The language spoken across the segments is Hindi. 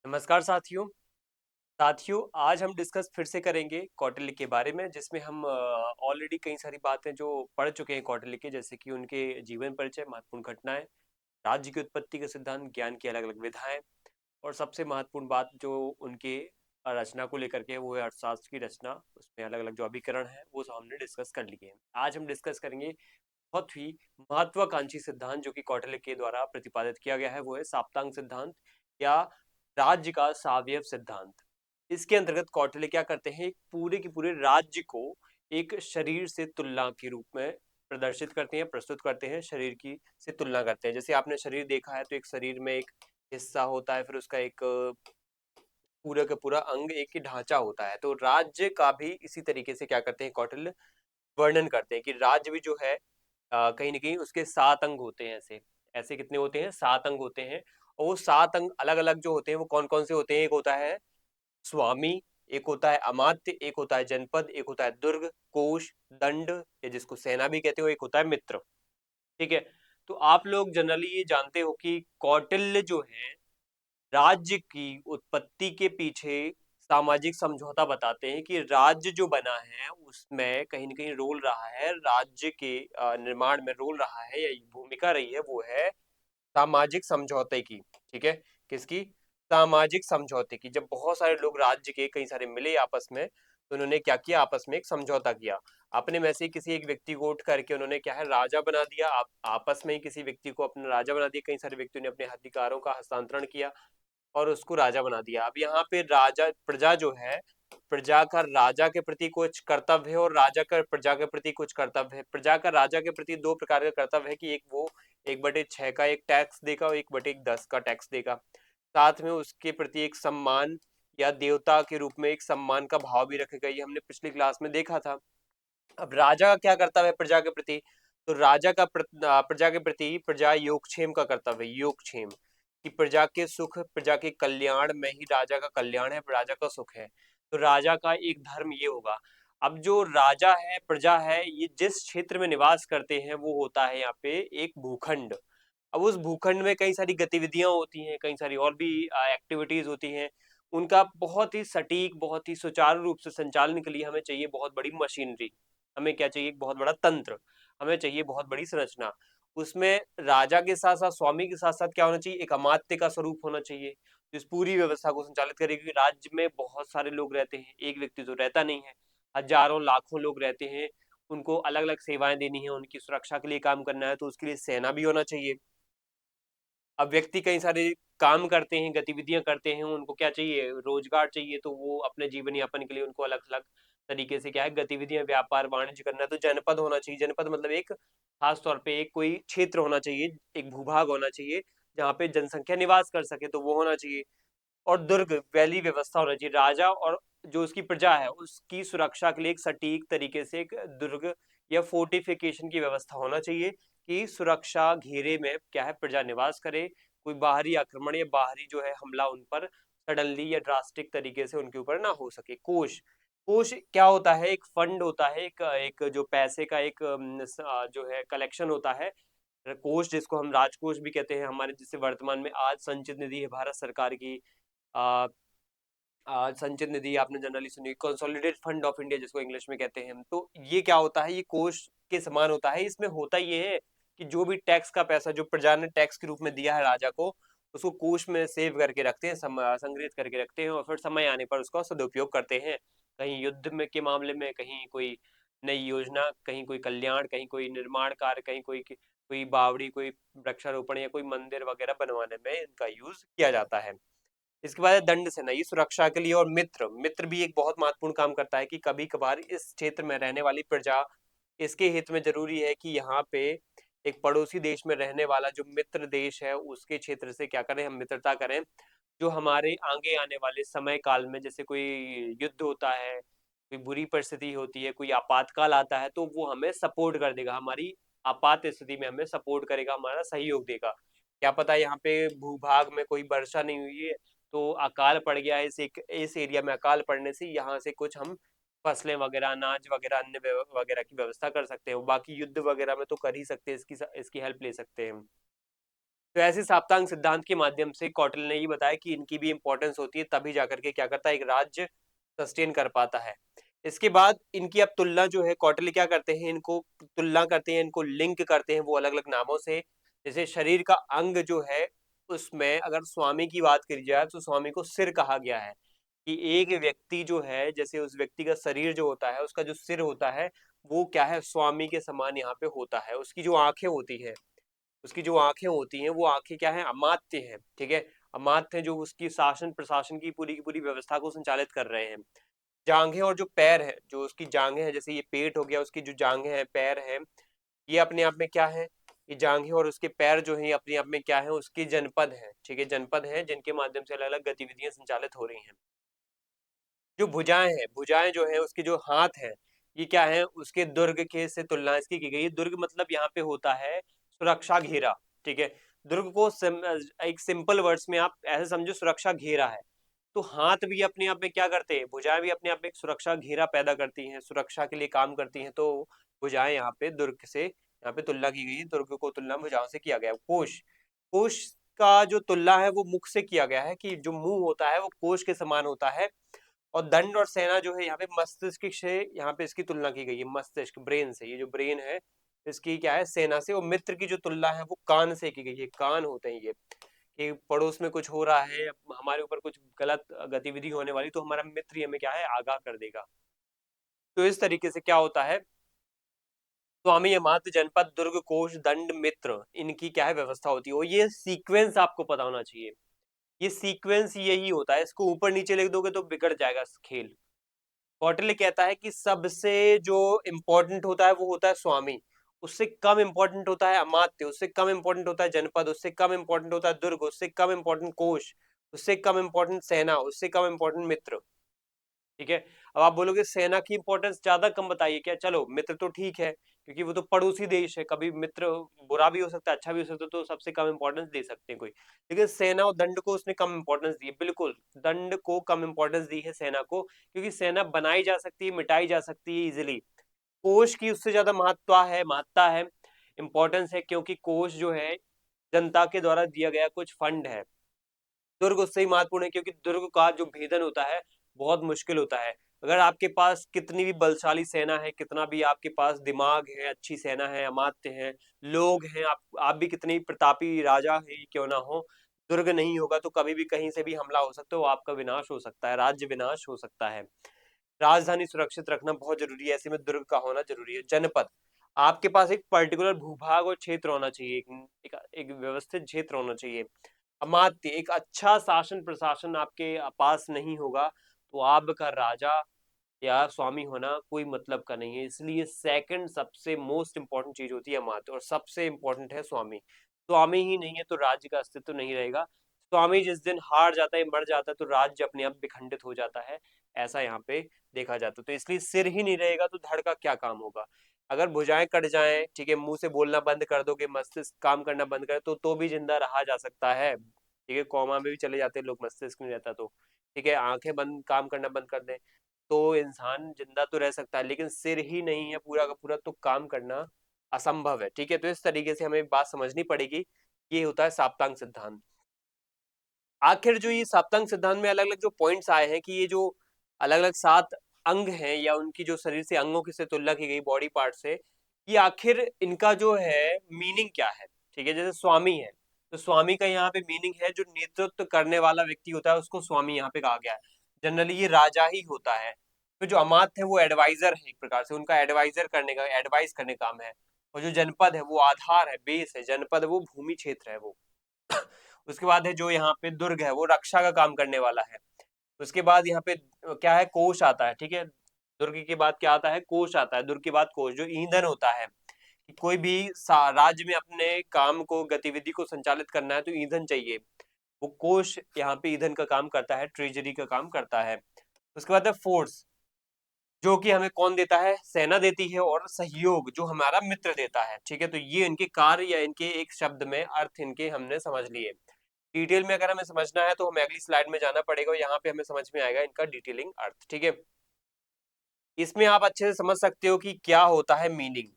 नमस्कार साथियों। आज हम डिस्कस फिर से करेंगे कौटिल्य के बारे में, जिसमें हम ऑलरेडी कई सारी बातें जो पढ़ चुके हैं कौटिल्य के, जैसे कि उनके जीवन परिचय, महत्वपूर्ण घटनाएं, राज्य की उत्पत्ति के सिद्धांत, ज्ञान की अलग अलग विधाएं, और सबसे महत्वपूर्ण बात जो उनके रचना को लेकर के वो है अर्थशास्त्र की रचना। उसमें अलग अलग जो अभिकरण है वो सब हमने डिस्कस कर लिए हैं। आज हम डिस्कस करेंगे बहुत ही महत्वाकांक्षी सिद्धांत जो कि कौटिल्य के द्वारा प्रतिपादित किया गया है, वो है साप्तांग सिद्धांत या राज्य का सावयव सिद्धांत। इसके अंतर्गत कौटिल्य क्या करते हैं, एक पूरे के पूरे राज्य को एक शरीर से तुलना के रूप में प्रदर्शित करते हैं, प्रस्तुत करते हैं, शरीर की से तुलना करते हैं। जैसे आपने शरीर देखा है तो एक शरीर में एक हिस्सा होता है, फिर उसका एक पूरा का पूरा अंग, एक ही ढांचा होता है। तो राज्य का भी इसी तरीके से क्या करते हैं कौटिल्य, वर्णन करते हैं कि राज्य भी जो है कहीं ना कहीं उसके 7 अंग होते हैं। ऐसे ऐसे कितने होते हैं, 7 अंग होते हैं। और वो 7 अंग अलग अलग जो होते हैं वो कौन कौन से होते हैं, एक होता है स्वामी, एक होता है अमात्य, एक होता है जनपद, एक होता है दुर्ग, कोश, दंड या जिसको सेना भी कहते हो, एक होता है मित्र। ठीक है। तो आप लोग जनरली ये जानते हो कि कौटिल्य जो है राज्य की उत्पत्ति के पीछे सामाजिक समझौता बताते हैं कि राज्य जो बना है उसमें कहीं ना कहीं रोल रहा है, राज्य के निर्माण में रोल रहा है या भूमिका रही है, वो है सामाजिक समझौते की। ठीक है। किसकी? सामाजिक समझौते की। जब बहुत सारे लोग राज्य के कई सारे मिले आपस में, तो उन्होंने क्या किया, आपस में एक समझौता किया। अपने में से किसी एक व्यक्ति को उठ करके उन्होंने क्या है, राजा बना दिया। आपस में ही किसी व्यक्ति को अपना राजा बना दिया, कई सारे व्यक्तियों ने अपने अधिकारों का हस्तांतरण किया और उसको राजा बना दिया। अब यहाँ पे राजा, प्रजा जो है, प्रजा का राजा के प्रति कुछ कर्तव्य है और राजा का प्रजा के प्रति कुछ कर्तव्य है। प्रजा का राजा के प्रति दो प्रकार का कर्तव्य है कि एक वो 1/6 का एक टैक्स देगा और 1/10 का टैक्स देगा। साथ में उसके प्रति एक सम्मान या देवता के रूप में एक सम्मान का भाव भी रखेगा। ये हमने पिछली क्लास में देखा था। अब राजा का क्या कर्तव्य है प्रजा के प्रति? तो राजा का प्रजा के प्रति प्रजा योगक्षेम का कर्तव्य है। योगक्षेम कि प्रजा के सुख, प्रजा के कल्याण में ही राजा का कल्याण है, राजा का सुख है। तो राजा का एक धर्म ये होगा। अब जो राजा है, प्रजा है, ये जिस क्षेत्र में निवास करते हैं वो होता है यहाँ पे एक भूखंड। अब उस भूखंड में कई सारी गतिविधियां होती हैं, कई सारी और भी एक्टिविटीज होती हैं। उनका बहुत ही सटीक, बहुत ही सुचारू रूप से संचालन के लिए हमें चाहिए बहुत बड़ी मशीनरी। हमें क्या चाहिए, एक बहुत बड़ा तंत्र। हमें चाहिए बहुत बड़ी संरचना। उसमें राजा के साथ साथ, स्वामी के साथ साथ क्या होना चाहिए, एक अमात्य का स्वरूप होना चाहिए जो इस पूरी व्यवस्था को संचालित करे। क्योंकि राज्य में बहुत सारे लोग रहते हैं, एक व्यक्ति तो रहता नहीं है, हजारों लाखों लोग रहते हैं। उनको अलग अलग सेवाएं देनी है, उनकी सुरक्षा के लिए काम करना है, तो उसके लिए सेना भी होना चाहिए। अब व्यक्ति कई सारे काम करते हैं, गतिविधियां करते हैं, उनको क्या चाहिए, रोजगार चाहिए। तो वो अपने जीवन यापन के लिए उनको अलग अलग तरीके से क्या है, गतिविधियां, व्यापार वाणिज्य करना है। तो जनपद होना चाहिए। जनपद मतलब एक खास तौर पे एक कोई क्षेत्र होना चाहिए, एक भूभाग होना चाहिए जहाँ पे जनसंख्या निवास कर सके, तो वो होना चाहिए। और दुर्ग, वैली व्यवस्था होना चाहिए। राजा और जो उसकी प्रजा है उसकी सुरक्षा के लिए एक सटीक तरीके से एक दुर्ग या फोर्टिफिकेशन की व्यवस्था होना चाहिए कि सुरक्षा घेरे में क्या है, प्रजा निवास करे, कोई बाहरी आक्रमण या बाहरी जो है हमला उन पर सडनली या ड्रास्टिक तरीके से उनके ऊपर ना हो सके। कोष, कोष क्या होता है, एक फंड होता है, एक एक जो पैसे का एक जो है कलेक्शन होता है। कोष जिसको हम राजकोष भी कहते हैं, हमारे जिससे वर्तमान में आज संचित निधि है भारत सरकार की। आ, संचित निधि आपने जनरली सुनी, कंसोलिडेटेड फंड ऑफ इंडिया जिसको इंग्लिश में कहते हैं हम। तो ये क्या होता है, ये कोष के समान होता है। इसमें होता ये है कि जो भी टैक्स का पैसा जो प्रजा ने टैक्स के रूप में दिया है राजा को, उसको कोष में सेव करके रखते हैं, संग्रहित करके रखते हैं और फिर समय आने पर उसका सदुपयोग करते हैं। कहीं युद्ध में के मामले में, कहीं कोई नई योजना, कहीं कोई कल्याण, कहीं कोई निर्माण कार्य, कहीं कोई कोई बावड़ी, कोई वृक्षारोपण या कोई मंदिर वगैरह बनवाने में इनका यूज किया जाता है। इसके बाद है दंड सेना, ये सुरक्षा के लिए। और मित्र, मित्र भी एक बहुत महत्वपूर्ण काम करता है कि कभी कभार इस क्षेत्र में रहने वाली प्रजा, इसके हित में जरूरी है कि यहाँ पे एक पड़ोसी देश में रहने वाला जो मित्र देश है उसके क्षेत्र से क्या करें, हम मित्रता करें। जो हमारे आगे आने वाले समय काल में जैसे कोई युद्ध होता है, कोई बुरी परिस्थिति होती है, कोई आपातकाल आता है, तो वो हमें सपोर्ट कर देगा, हमारी आपात स्थिति में हमें सपोर्ट करेगा, हमारा सहयोग देगा। क्या पता यहाँ पे भूभाग में कोई वर्षा नहीं हुई है, तो अकाल पड़ गया है, इस एरिया में अकाल पड़ने से यहाँ से कुछ हम फसलें वगैरह, अनाज वगैरह, अन्य वगैरह की व्यवस्था कर सकते हैं। बाकी युद्ध वगैरह में तो कर ही सकते हैं, इसकी हेल्प ले सकते हैं हम। तो ऐसे साप्तांग सिद्धांत के माध्यम से कौटिल्य ने ये बताया कि इनकी भी इंपॉर्टेंस होती है, तभी जाकर के क्या करता है, एक राज्य सस्टेन कर पाता है। इसके बाद इनकी अब तुलना जो है, कौटिल्य क्या करते हैं, इनको तुलना करते हैं, इनको लिंक करते हैं वो अलग अलग नामों से। जैसे शरीर का अंग जो है, उसमें अगर स्वामी की बात करी जाए तो स्वामी को सिर कहा गया है। कि एक व्यक्ति जो है, जैसे उस व्यक्ति का शरीर जो होता है, उसका जो सिर होता है, वो क्या है, स्वामी के समान यहाँ पे होता है। उसकी जो आंखें होती है, उसकी जो आंखें होती हैं, वो आंखें क्या है, अमात्य हैं, ठीक है। अमात्य हैं जो उसकी शासन प्रशासन की पूरी व्यवस्था को संचालित कर रहे हैं। जांघें और जो पैर है, जो उसकी जांघें हैं, जैसे ये पेट हो गया, उसकी जो जांघें हैं, पैर हैं, ये अपने आप में क्या है, ये जांघें और उसके पैर जो है अपने आप में क्या है, उसके जनपद है, ठीक है, जनपद है जिनके माध्यम से अलग अलग गतिविधियां संचालित हो रही हैं। जो भुजाएं हैं, भुजाएं जो है, उसके जो हाथ हैं, ये क्या है, उसके दुर्ग के से तुलना इसकी की गई है। दुर्ग मतलब यहाँ पे होता है सुरक्षा घेरा, ठीक है। दुर्ग को एक सिंपल वर्ड्स में आप ऐसे समझो, सुरक्षा घेरा है। तो हाथ भी अपने आप में क्या करते हैं, भुजाएं भी अपने आप में एक सुरक्षा घेरा पैदा करती हैं, सुरक्षा के लिए काम करती हैं। तो भुजाएं यहाँ पे दुर्ग से यहाँ पे तुलना की गई है, दुर्ग को तुलना भुजाओं से किया गया है। कोश, कोश का जो तुलना है वो मुख से किया गया है, कि जो मुंह होता है वो कोश के समान होता है। और दंड और सेना जो है यहाँ पे मस्तिष्क से, यहाँ पे इसकी तुलना की गई है, मस्तिष्क ब्रेन से। ये जो ब्रेन है इसकी क्या है, सेना से। और मित्र की जो तुलना है वो कान से की गई है। कान होते हैं ये, कि पड़ोस में कुछ हो रहा है, हमारे ऊपर कुछ गलत गतिविधि होने वाली, तो हमारा मित्र ही हमें क्या है, आगाह कर देगा। तो इस तरीके से क्या होता है, स्वामी अमात्य जनपद दुर्ग कोष दंड मित्र, इनकी क्या है व्यवस्था होती है। और ये सीक्वेंस आपको पता होना चाहिए, ये सीक्वेंस यही होता है। इसको ऊपर नीचे लिख दोगे तो बिगड़ जाएगा खेल। कौटिल्य कहता है कि सबसे जो इंपॉर्टेंट होता है वो होता है स्वामी, उससे कम इंपॉर्टेंट होता है अमात्य, उससे कम इंपॉर्टेंट होता है जनपद, उससे कम इंपॉर्टेंट होता है दुर्ग, उससे कम इंपॉर्टेंट कोश, उससे कम इंपॉर्टेंट सेना, उससे कम इंपॉर्टेंट मित्र, ठीक है। अब आप बोलोगे सेना की इंपॉर्टेंस ज्यादा कम बताइए क्या, चलो मित्र तो ठीक है, क्योंकि वो तो पड़ोसी देश है, कभी मित्र बुरा भी हो सकता है, अच्छा भी हो सकता है, तो सबसे कम इंपॉर्टेंस दे सकते हैं कोई। लेकिन सेना और दंड को उसने कम इंपॉर्टेंस दी है, बिल्कुल दंड को कम इंपॉर्टेंस दी है सेना को, क्योंकि सेना बनाई जा सकती है, मिटाई जा सकती है इजिली। कोष की उससे ज्यादा महत्ता है, इंपॉर्टेंस है, क्योंकि कोष जो है जनता के द्वारा दिया गया कुछ फंड है। दुर्ग उससे ही महत्वपूर्ण है, क्योंकि दुर्ग का जो भेदन होता है बहुत मुश्किल होता है। अगर आपके पास कितनी भी बलशाली सेना है, कितना भी आपके पास दिमाग है, अच्छी सेना है, अमात्य हैं, लोग हैं, आप भी कितनी प्रतापी राजा है क्यों ना हो, दुर्ग नहीं होगा तो कभी भी कहीं से भी हमला हो सकता है, वो आपका विनाश हो सकता है, राज्य विनाश हो सकता है। राजधानी सुरक्षित रखना बहुत जरूरी है, ऐसे में दुर्ग का होना जरूरी है। जनपद, आपके पास एक पर्टिकुलर भूभाग और क्षेत्र होना चाहिए, एक व्यवस्थित क्षेत्र होना चाहिए। अमात्य, एक अच्छा शासन प्रशासन आपके पास नहीं होगा तो आपका राजा या स्वामी होना कोई मतलब का नहीं है। इसलिए सेकंड सबसे मोस्ट इंपॉर्टेंट चीज होती है अमात्य, और सबसे इंपॉर्टेंट है स्वामी। स्वामी ही नहीं है तो राज्य का अस्तित्व नहीं रहेगा। स्वामी जिस दिन हार जाता है, मर जाता है, तो राज्य अपने आप विखंडित हो जाता है, ऐसा यहाँ पे देखा जाता है। तो इसलिए सिर ही नहीं रहेगा तो धड़ का क्या काम होगा। अगर भुजाएं कट जाएं, ठीक है, मुंह से बोलना बंद कर दोगे, मस्तिष्क काम करना बंद करे, तो भी जिंदा रहा जा सकता है, ठीक है। कोमा में भी चले जाते हैं लोग, मस्तिष्क नहीं रहता तो, ठीक है। आंखें बंद, काम करना बंद कर दें तो इंसान जिंदा तो रह सकता है, लेकिन सिर ही नहीं है पूरा का पूरा तो काम करना असंभव है, ठीक है। तो इस तरीके से हमें बात समझनी पड़ेगी। ये होता है साप्तांग सिद्धांत। आखिर जो ये साप्तांग सिद्धांत में अलग अलग जो पॉइंट्स आए हैं, कि ये जो अलग अलग 7 अंग हैं, या उनकी जो शरीर से अंगों की से तुलना की गई बॉडी पार्ट से, कि आखिर इनका जो है मीनिंग क्या है, ठीक है। जैसे स्वामी है, तो स्वामी का यहाँ पे मीनिंग है जो नेतृत्व करने वाला व्यक्ति होता है, उसको स्वामी यहाँ पे कहा गया है। जनरली ये राजा ही होता है। तो जो अमात्य है वो एडवाइजर है, एक प्रकार से उनका एडवाइजर करने का, एडवाइस करने का काम है। और जो जनपद है वो आधार है, बेस है। जनपद वो भूमि क्षेत्र है वो। उसके बाद है जो यहाँ पे दुर्ग है, वो रक्षा का काम करने वाला है। उसके बाद यहाँ पे क्या है, कोष आता है, ठीक है। दुर्ग के बाद क्या आता है, कोष आता है। दुर्ग के बाद कोष, जो ईंधन होता है, कि कोई भी राज्य में अपने काम को, गतिविधि को संचालित करना है तो ईंधन चाहिए। वो कोष यहाँ पे ईंधन का काम करता है, ट्रेजरी का काम करता है। उसके बाद है फोर्स, जो कि हमें कौन देता है, सेना देती है। और सहयोग जो हमारा मित्र देता है, ठीक है। तो ये इनके कार्य या इनके एक शब्द में अर्थ इनके हमने समझ लिए। डिटेल में अगर हमें समझना है तो हमें अगली स्लाइड में जाना पड़ेगा, और यहाँ पे हमें समझ में आएगा इनका डिटेलिंग अर्थ, ठीक है। इसमें आप अच्छे से समझ सकते हो कि क्या होता है मीनिंग,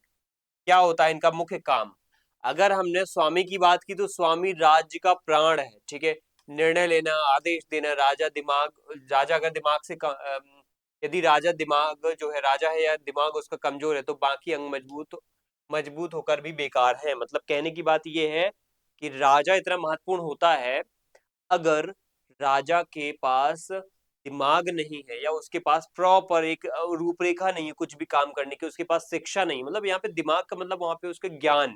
क्या होता है इनका मुख्य काम। अगर हमने स्वामी की बात की तो स्वामी राज्य का प्राण है, ठीक है। निर्णय लेना, आदेश देना, राजा अगर दिमाग से यदि राजा दिमाग जो है, राजा है या दिमाग उसका कमजोर है, तो बाकी अंग मजबूत मजबूत होकर भी बेकार है। मतलब कहने की बात यह है कि राजा इतना महत्वपूर्ण होता है, अगर राजा के पास दिमाग नहीं है या उसके पास प्रॉपर एक रूपरेखा नहीं है कुछ भी काम करने की, उसके पास शिक्षा नहीं, मतलब यहाँ पे दिमाग का मतलब वहां पे उसके ज्ञान,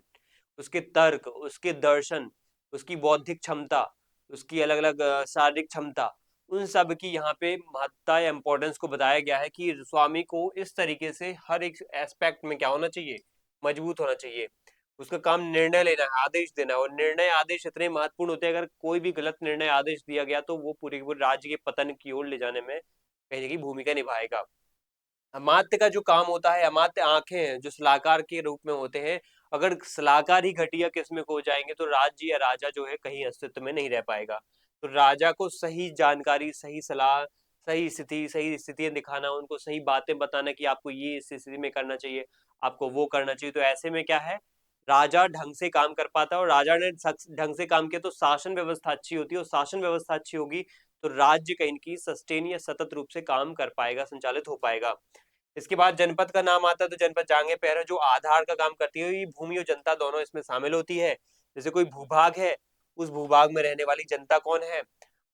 उसके तर्क, उसके दर्शन, उसकी बौद्धिक क्षमता, उसकी अलग अलग शारीरिक क्षमता, उन सब की यहाँ पे महत्ता या इंपॉर्टेंस को बताया गया है कि स्वामी को इस तरीके से हर एक एस्पेक्ट में क्या होना चाहिए, मजबूत होना चाहिए। उसका काम निर्णय लेना है, आदेश देना है, और निर्णय आदेश इतने महत्वपूर्ण होते हैं, अगर कोई भी गलत निर्णय आदेश दिया गया तो वो पूरे के पूरे राज्य के पतन की ओर ले जाने में कहीं ना कहीं भूमिका निभाएगा। अमात्य का जो काम होता है, अमात्य आंखें हैं जो सलाहकार के रूप में होते हैं, अगर सलाहकार ही घटिया किस्म के हो जाएंगे तो राज्य या राजा जो है कहीं अस्तित्व में नहीं रह पाएगा। तो राजा को सही जानकारी, सही सलाह, सही स्थितियां दिखाना, उनको सही बातें बताना कि आपको ये इस स्थिति में करना चाहिए, आपको वो करना चाहिए, तो ऐसे में क्या है, राजा ढंग से काम कर पाता है, और राजा ने ढंग से काम किया तो शासन व्यवस्था अच्छी होती है, और शासन व्यवस्था अच्छी होगी तो राज्य कहीं की सस्टेन या सतत रूप से काम कर पाएगा, संचालित हो पाएगा। इसके बाद जनपद का नाम आता है, तो जनपद जांगे पैर है जो आधार का काम करती है, ये भूमि और जनता दोनों इसमें शामिल होती है। जैसे कोई भूभाग है, उस भूभाग में रहने वाली जनता कौन है,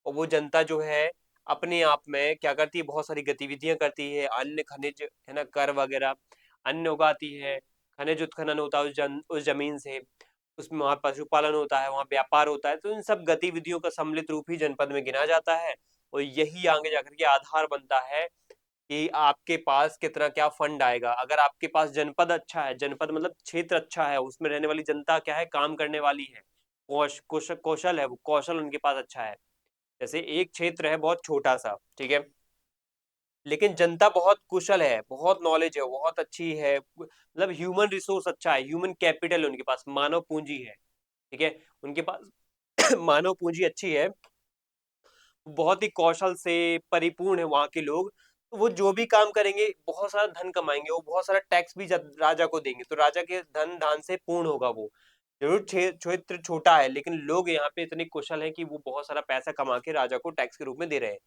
और वो जनता जो है अपने आप में क्या करती है, बहुत सारी गतिविधियां करती है, अन्य खनिज है ना, कर वगैरह अन्न उगाती है, खनिज उत्खनन होता है उस जमीन से, उसमें वहाँ पशुपालन होता है, वहाँ व्यापार होता है, तो इन सब गतिविधियों का सम्मिलित रूप ही जनपद में गिना जाता है। और यही आगे जाकर के आधार बनता है कि आपके पास कितना क्या फंड आएगा। अगर आपके पास जनपद अच्छा है, जनपद मतलब क्षेत्र अच्छा है, उसमें रहने वाली जनता क्या है, काम करने वाली है, कौशल है, वो कौशल उनके पास अच्छा है। जैसे एक क्षेत्र है बहुत छोटा सा, ठीक है, लेकिन जनता बहुत कुशल है, बहुत नॉलेज है, बहुत अच्छी है, मतलब ह्यूमन रिसोर्स अच्छा है, ह्यूमन कैपिटल है उनके पास, मानव पूंजी है, ठीक है, उनके पास मानव पूंजी अच्छी है, बहुत ही कौशल से परिपूर्ण है वहां के लोग, तो वो जो भी काम करेंगे बहुत सारा धन कमाएंगे, वो बहुत सारा टैक्स भी राजा को देंगे, तो राजा के धन दान से पूर्ण होगा वो। जरूर क्षेत्र छोटा है, लेकिन लोग यहाँ पे इतने कुशल हैं कि वो बहुत सारा पैसा कमा के राजा को टैक्स के रूप में दे रहे हैं।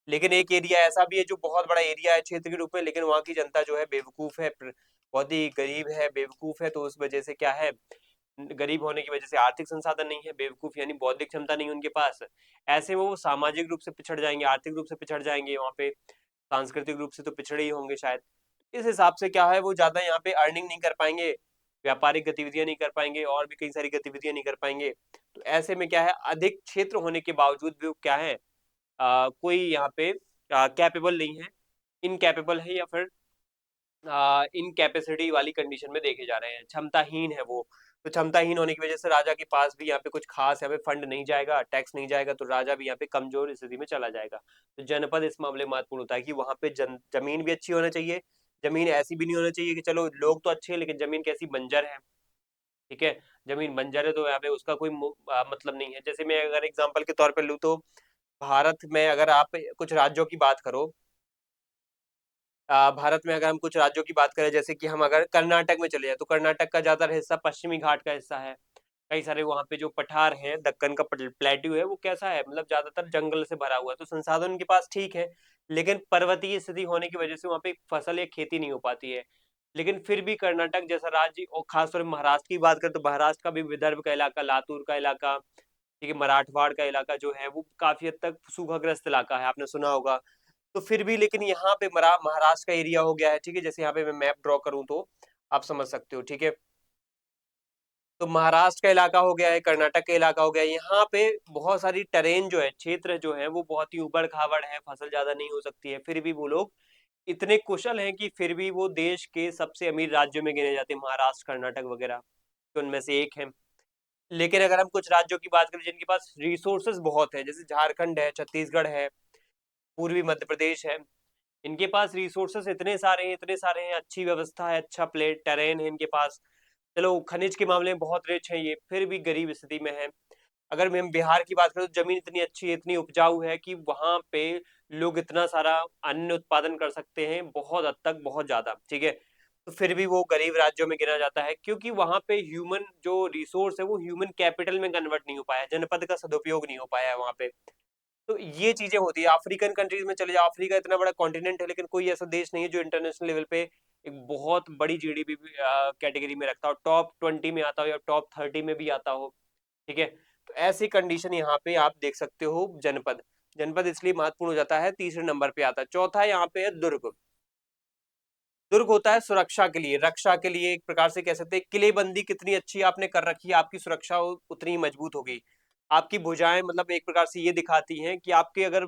लेकिन एक एरिया ऐसा भी है जो बहुत बड़ा एरिया है क्षेत्र के रूप में, लेकिन वहाँ की जनता जो है बेवकूफ है, बहुत ही गरीब है, बेवकूफ है, तो उस वजह से क्या है, गरीब होने की वजह से आर्थिक संसाधन नहीं है, बेवकूफ यानी बौद्धिक क्षमता नहीं है उनके पास, ऐसे में वो सामाजिक रूप से पिछड़ जाएंगे, आर्थिक रूप से पिछड़ जाएंगे, वहाँ पे सांस्कृतिक रूप से तो पिछड़े ही होंगे शायद। इस हिसाब से क्या है, वो ज्यादा यहाँ पे अर्निंग नहीं कर पाएंगे, व्यापारिक गतिविधियां नहीं कर पाएंगे, और भी कई सारी गतिविधियां नहीं कर पाएंगे। तो ऐसे में क्या है, अधिक क्षेत्र होने के बावजूद भी वो क्या है, कोई यहाँ पे कैपेबल नहीं है, इनकैपेबल है, या फिर इनकैपेसिटी वाली कंडीशन में देखे जा रहे हैं, क्षमताहीन है वो। तो क्षमताहीन होने की वजह से राजा के पास भी यहाँ पे कुछ खास यहाँ पे फंड नहीं जाएगा, टैक्स नहीं जाएगा, तो राजा भी यहाँ पे कमजोर स्थिति में चला जाएगा। तो जनपद इस मामले में महत्वपूर्ण होता है कि वहां पे जमीन भी अच्छी होना चाहिए, जमीन ऐसी भी नहीं होना चाहिए कि चलो लोग तो अच्छे हैं लेकिन जमीन कैसी, बंजर है, ठीक है, जमीन बंजर है तो यहाँ पे उसका कोई मतलब नहीं है। जैसे मैं अगर एग्जाम्पल के तौर पर लूँ तो भारत में अगर आप कुछ राज्यों की बात करो, भारत में अगर हम कुछ राज्यों की बात करें, जैसे कि हम अगर कर्नाटक में चले जाए, तो कर्नाटक का ज्यादातर हिस्सा पश्चिमी घाट का हिस्सा है, कई सारे वहाँ पे जो पठार हैं, दक्कन का प्लेट्यू है, वो कैसा है, मतलब ज्यादातर जंगल से भरा हुआ है, तो संसाधन उनके पास ठीक है, लेकिन पर्वतीय स्थिति होने की वजह से वहाँ पे फसल या खेती नहीं हो पाती है। लेकिन फिर भी कर्नाटक जैसा राज्य, और खासतौर में महाराष्ट्र की बात करें तो महाराष्ट्र का भी विदर्भ का इलाका, लातूर का इलाका, ठीक है, मराठवाड़ का इलाका जो है वो काफी हद तक सूखाग्रस्त इलाका है, आपने सुना होगा। तो फिर भी लेकिन यहाँ पे महाराष्ट्र का एरिया हो गया है, ठीक है, जैसे यहाँ पे मैं मैप ड्रॉ करूँ तो आप समझ सकते हो, ठीक है, तो महाराष्ट्र का इलाका हो गया है, कर्नाटक का इलाका हो गया है, यहाँ पे बहुत सारी टरेन जो है, क्षेत्र जो है वो बहुत ही उबड़ खाबड़ है, फसल ज्यादा नहीं हो सकती है, फिर भी वो लोग इतने कुशल हैं कि फिर भी वो देश के सबसे अमीर राज्यों में गिने जाते हैं, महाराष्ट्र कर्नाटक वगैरह, तो उनमें से एक है। लेकिन अगर हम कुछ राज्यों की बात करें जिनके पास रिसोर्सेज बहुत है, जैसे झारखंड है, छत्तीसगढ़ है, पूर्वी मध्य प्रदेश है, इनके पास रिसोर्सेस इतने सारे हैं, इतने सारे हैं, अच्छी व्यवस्था है, अच्छा प्लेट टेरेन है इनके पास, चलो खनिज के मामले में बहुत रिच है ये, फिर भी गरीब स्थिति में है। अगर मैं बिहार की बात करूं तो जमीन इतनी अच्छी है, इतनी उपजाऊ है कि वहां पे लोग इतना सारा अन्न उत्पादन कर सकते हैं, बहुत हद तक, बहुत ज्यादा, ठीक है, तो फिर भी वो गरीब राज्यों में गिना जाता है, क्योंकि वहां पे ह्यूमन जो रिसोर्स है वो ह्यूमन कैपिटल में कन्वर्ट नहीं हो पाया, जनपद का सदुपयोग नहीं हो पाया है वहां पे। तो ये चीजें होती है। अफ्रीकन कंट्रीज में चले जाओ, अफ्रीका इतना बड़ा कॉन्टिनेंट है लेकिन कोई ऐसा देश नहीं है जो इंटरनेशनल लेवल पे एक बहुत बड़ी जीडीपी कैटेगरी में रखता हो, टॉप 20 में आता हो या टॉप 30 में भी आता हो। ठीक है, तो ऐसी कंडीशन यहाँ पे आप देख सकते हो। जनपद, जनपद इसलिए महत्वपूर्ण हो जाता है, तीसरे नंबर पे आता है। चौथा यहाँ पे है दुर्ग। दुर्ग होता है सुरक्षा के लिए, रक्षा के लिए, एक प्रकार से कह सकते हैं किलेबंदी कितनी अच्छी आपने कर रखी है, आपकी सुरक्षा उतनी मजबूत होगी। आपकी भुजाएं मतलब एक प्रकार से ये दिखाती हैं कि आपके अगर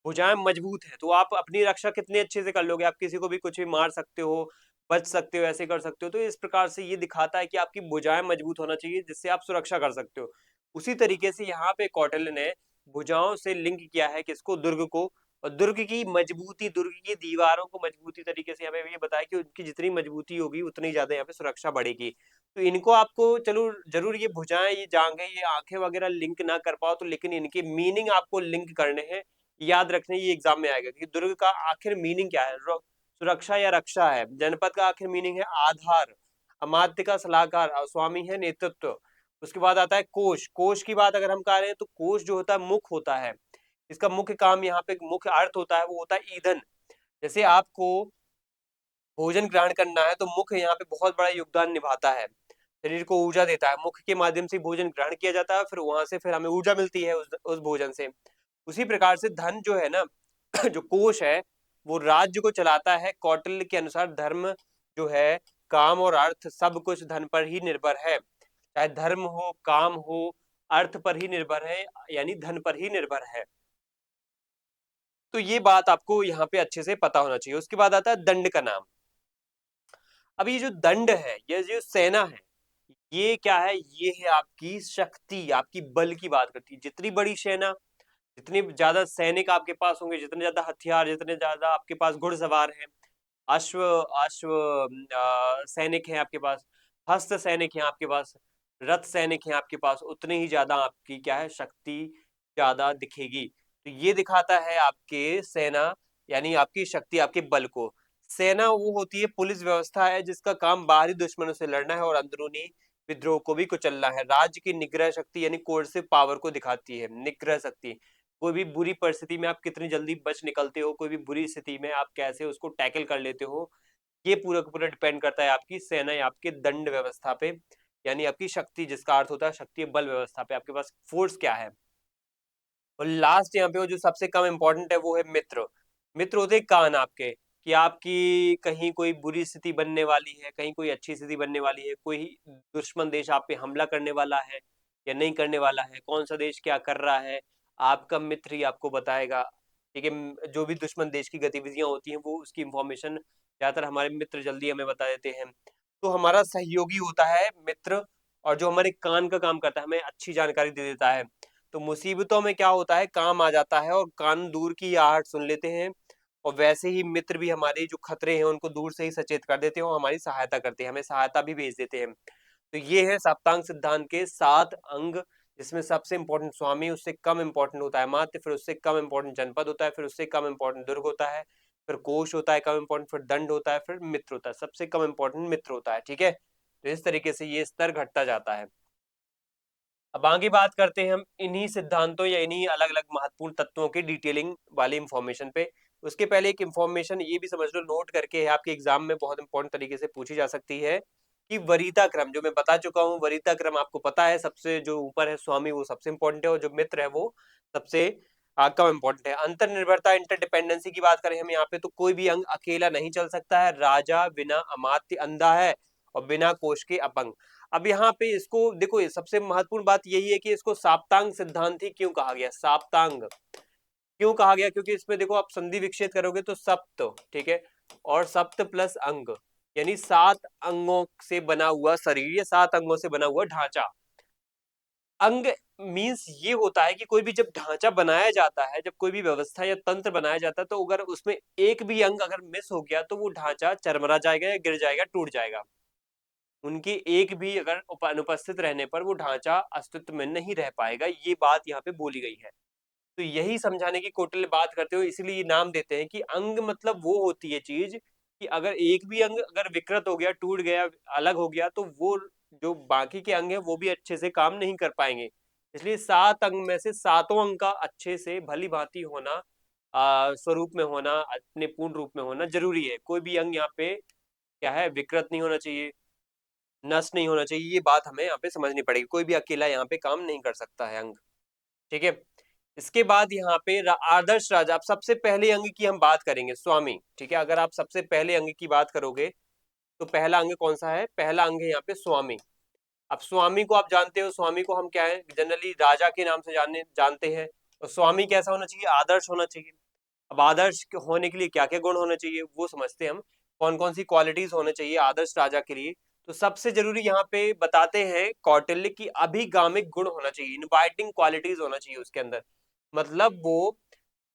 भुजाएं मजबूत है तो आप अपनी रक्षा कितने अच्छे से कर लोगे, आप किसी को भी कुछ भी मार सकते हो, बच सकते हो, ऐसे कर सकते हो। तो इस प्रकार से ये दिखाता है कि आपकी भुजाएं मजबूत होना चाहिए जिससे आप सुरक्षा कर सकते हो। उसी तरीके से यहाँ पे कौटिल्य ने भुजाओं से लिंक किया है किसको, दुर्ग को। और दुर्ग की मजबूती, दुर्ग की दीवारों को मजबूती तरीके से हमें ये बताया कि उनकी जितनी मजबूती होगी उतनी ज्यादा यहाँ पे सुरक्षा बढ़ेगी। तो इनको आपको चलो जरूर ये भुजाएं, ये जांघें, ये आंखें वगैरह लिंक ना कर पाओ तो, लेकिन इनके मीनिंग आपको लिंक करने हैं, याद रखने, ये एग्जाम में आएगा कि दुर्ग का आखिर मीनिंग क्या है। सुरक्षा या रक्षा है। जनपद का आखिर मीनिंग है आधार, अमात्य का सलाहकार, स्वामी है नेतृत्व। उसके बाद आता है कोश। कोश की बात अगर हम कर रहे हैं तो कोश जो होता है मुख होता है, इसका मुख्य काम यहाँ पे, मुख्य अर्थ होता है वो होता है ईंधन। जैसे आपको भोजन ग्रहण करना है तो मुख यहाँ पे बहुत बड़ा योगदान निभाता है, शरीर को ऊर्जा देता है। मुख के माध्यम से भोजन ग्रहण किया जाता है, फिर वहां से फिर हमें ऊर्जा मिलती है उस भोजन से। उसी प्रकार से धन जो है ना जो कोश है वो राज्य को चलाता है। कौटिल्य के अनुसार धर्म जो है, काम और अर्थ सब कुछ धन पर ही निर्भर है। चाहे धर्म हो, काम हो, अर्थ पर ही निर्भर है, यानी धन पर ही निर्भर है। तो ये बात आपको यहाँ पे अच्छे से पता होना चाहिए। उसके बाद आता है दंड का नाम। अब ये जो दंड है, ये जो सेना है, ये क्या है, ये है आपकी शक्ति, आपकी बल की बात करती है। जितनी बड़ी सेना, जितने ज्यादा सैनिक आपके पास होंगे, जितने ज्यादा हथियार, जितने ज्यादा आपके पास घुड़सवार हैं, अश्व अश्व सैनिक हैं आपके पास, हस्त सैनिक हैं आपके पास, रथ सैनिक हैं आपके पास, उतनी ही ज्यादा आपकी क्या है, शक्ति ज्यादा दिखेगी। तो ये दिखाता है आपके सेना, यानी आपकी शक्ति, आपके बल को। सेना वो होती है पुलिस व्यवस्था है जिसका काम बाहरी दुश्मनों से लड़ना है और अंदरूनी विद्रोह को भी कुचलना है। राज्य की निग्रह शक्ति यानी कोर्सिव पावर को दिखाती है, निग्रह शक्ति। कोई भी बुरी परिस्थिति में आप कितनी जल्दी बच निकलते हो, कोई भी बुरी स्थिति में आप कैसे उसको टैकल कर लेते हो, ये पूरा का पूरा डिपेंड करता है आपकी सेना या आपके दंड व्यवस्था पे, यानी आपकी शक्ति, जिसका अर्थ होता है शक्ति बल व्यवस्था पे, आपके पास फोर्स क्या है। और लास्ट यहाँ पे जो सबसे कम इंपॉर्टेंट है वो है मित्र। मित्र होते हैं कान आपके, कि आपकी कहीं कोई बुरी स्थिति बनने वाली है, कहीं कोई अच्छी स्थिति बनने वाली है, कोई दुश्मन देश आप पे हमला करने वाला है या नहीं करने वाला है, कौन सा देश क्या कर रहा है, आपका मित्र ही आपको बताएगा। ठीक है, जो भी दुश्मन देश की गतिविधियां होती हैं वो उसकी इंफॉर्मेशन ज्यादातर हमारे मित्र जल्दी हमें बता देते हैं। तो हमारा सहयोगी होता है मित्र, और जो हमारे कान का काम करता है, हमें अच्छी जानकारी दे देता है। तो मुसीबतों में क्या होता है, काम आ जाता है और कान दूर की आहट सुन लेते हैं। और वैसे ही मित्र भी हमारे जो खतरे हैं उनको दूर से ही सचेत कर देते हैं और हमारी सहायता करते हैं, हमें सहायता भी भेज देते हैं। तो ये है सप्तांग सिद्धांत के 7 अंग, जिसमें सबसे इंपॉर्टेंट स्वामी, उससे कम इंपॉर्टेंट होता है मात्य, फिर उससे कम इंपॉर्टेंट जनपद होता है, फिर उससे कम इंपॉर्टेंट दुर्ग होता है, फिर कोश होता है कम इंपॉर्टेंट, फिर दंड होता है, फिर मित्र होता है, सबसे कम इंपॉर्टेंट मित्र होता है। ठीक है, तो इस तरीके से ये स्तर घटता जाता है। अब आगे बात करते हैं हम इन्हीं सिद्धांतों या इन्हीं अलग अलग महत्वपूर्ण तत्वों की डिटेलिंग वाली इंफॉर्मेशन पे। उसके पहले एक इंफॉर्मेशन ये भी समझ लो, नोट करके है, आपके एग्जाम में बहुत इंपॉर्टेंट तरीके से पूछी जा सकती है कि वरीयता क्रम, जो मैं बता चुका हूँ, वरीयता क्रम आपको पता है, सबसे जो ऊपर है स्वामी वो सबसे इंपॉर्टेंट है और जो मित्र है वो सबसे कम इंपॉर्टेंट है। अंतरनिर्भरता, इंटरडिपेंडेंसी की बात करें हम यहाँ पे, तो कोई भी अंग अकेला नहीं चल सकता है। राजा बिना अमात्य अंधा है और बिना कोश के अपंग। अब यहाँ पे इसको देखो, ये सबसे महत्वपूर्ण बात यही है कि इसको साप्तांग सिद्धांत ही क्यों कहा गया, साप्तांग क्यों कहा गया, क्योंकि इसमें देखो आप संधि विच्छेद करोगे तो सप्त, ठीक है, और सप्त प्लस अंग, यानी 7 अंगों से बना हुआ शरीर या 7 अंगों से बना हुआ ढांचा। अंग मीन्स ये होता है कि कोई भी जब ढांचा बनाया जाता है, जब कोई भी व्यवस्था या तंत्र बनाया जाता है, तो अगर उसमें एक भी अंग अगर मिस हो गया तो वो ढांचा चरमरा जाएगा या गिर जाएगा, टूट जाएगा। उनके एक भी अगर अनुपस्थित रहने पर वो ढांचा अस्तित्व में नहीं रह पाएगा, ये बात यहाँ पे बोली गई है। तो यही समझाने की कौटिल्य बात करते हो, इसलिए ये नाम देते हैं कि अंग मतलब वो होती है चीज कि अगर एक भी अंग अगर विकृत हो गया, टूट गया, अलग हो गया, तो वो जो बाकी के अंग है वो भी अच्छे से काम नहीं कर पाएंगे। इसलिए 7 अंग में से सातों अंग का अच्छे से भली भांति होना, स्वरूप में होना, अपने पूर्ण रूप में होना जरूरी है। कोई भी अंग यहाँ पे क्या है, विकृत नहीं होना चाहिए, नष्ट नहीं होना चाहिए। ये बात हमें यहाँ पे समझनी पड़ेगी। कोई भी अकेला यहाँ पे काम नहीं कर सकता है अंग। ठीक है। इसके बाद यहाँ पे आदर्श राजा, अब सबसे पहले अंग की हम बात करेंगे, स्वामी। ठीक है, अगर आप सबसे पहले अंग की बात करोगे तो पहला अंग कौन सा है? पहला अंग है यहाँ पे स्वामी। अब स्वामी को आप जानते हो, स्वामी को हम क्या है, जनरली राजा के नाम से जानते हैं। तो स्वामी कैसा होना चाहिए? आदर्श होना चाहिए। अब आदर्श होने के लिए क्या क्या गुण होने चाहिए वो समझते हैं हम। कौन कौन सी क्वालिटीज होने चाहिए आदर्श राजा के लिए? तो सबसे जरूरी यहाँ पे बताते हैं कौटिल्य की अभिगामिक गुण होना चाहिए, इनवाइटिंग क्वालिटीज होना चाहिए उसके अंदर। मतलब वो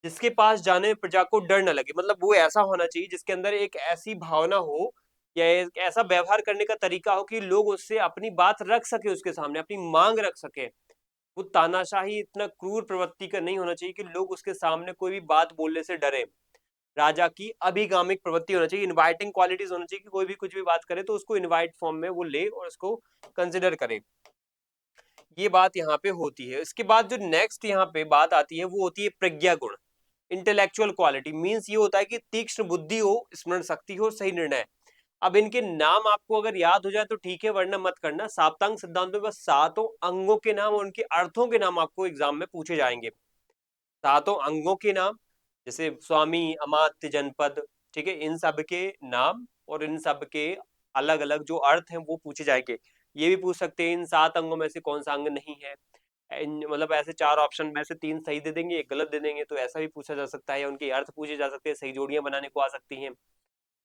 जिसके पास जाने में प्रजा को डर न लगे, मतलब वो ऐसा होना चाहिए जिसके अंदर एक ऐसी भावना हो या एक ऐसा व्यवहार करने का तरीका हो कि लोग उससे अपनी बात रख सके, उसके सामने अपनी मांग रख सके। वो तानाशाही इतना क्रूर प्रवृत्ति का नहीं होना चाहिए कि लोग उसके सामने कोई भी बात बोलने से डरे। राजा की अभिगामिक प्रवृत्ति होना चाहिए, इनवाइटिंग क्वालिटीज होना चाहिए कि कोई भी कुछ भी बात करे तो उसको इनवाइट फॉर्म में वो ले और उसको कंसिडर करे। ये बात यहाँ पे होती है। इसके बाद जो नेक्स्ट यहाँ पे बात आती है वो होती है प्रज्ञा गुण, इंटेलेक्चुअल क्वालिटी। मीन्स ये होता है कि तीक्ष्ण बुद्धि हो, स्मरण शक्ति हो, सही निर्णय। अब इनके नाम आपको अगर याद हो जाए तो ठीक है, वरना मत करना। साप्तांग सिद्धांतों में बस सातों अंगों के नाम और उनके अर्थों के नाम आपको एग्जाम में पूछे जाएंगे। सातों अंगों के नाम, जैसे स्वामी, अमात्य, जनपद, ठीक है, इन सब के नाम और इन सब के अलग अलग जो अर्थ हैं वो पूछे जाएंगे। ये भी पूछ सकते हैं इन 7 अंगों में से कौन सा अंग नहीं है। मतलब ऐसे 4 ऑप्शन में से 3 सही दे देंगे, 1 गलत दे देंगे, तो ऐसा भी पूछा जा सकता है, या उनके अर्थ पूछे जा सकते हैं, सही जोड़ियां बनाने को आ सकती हैं।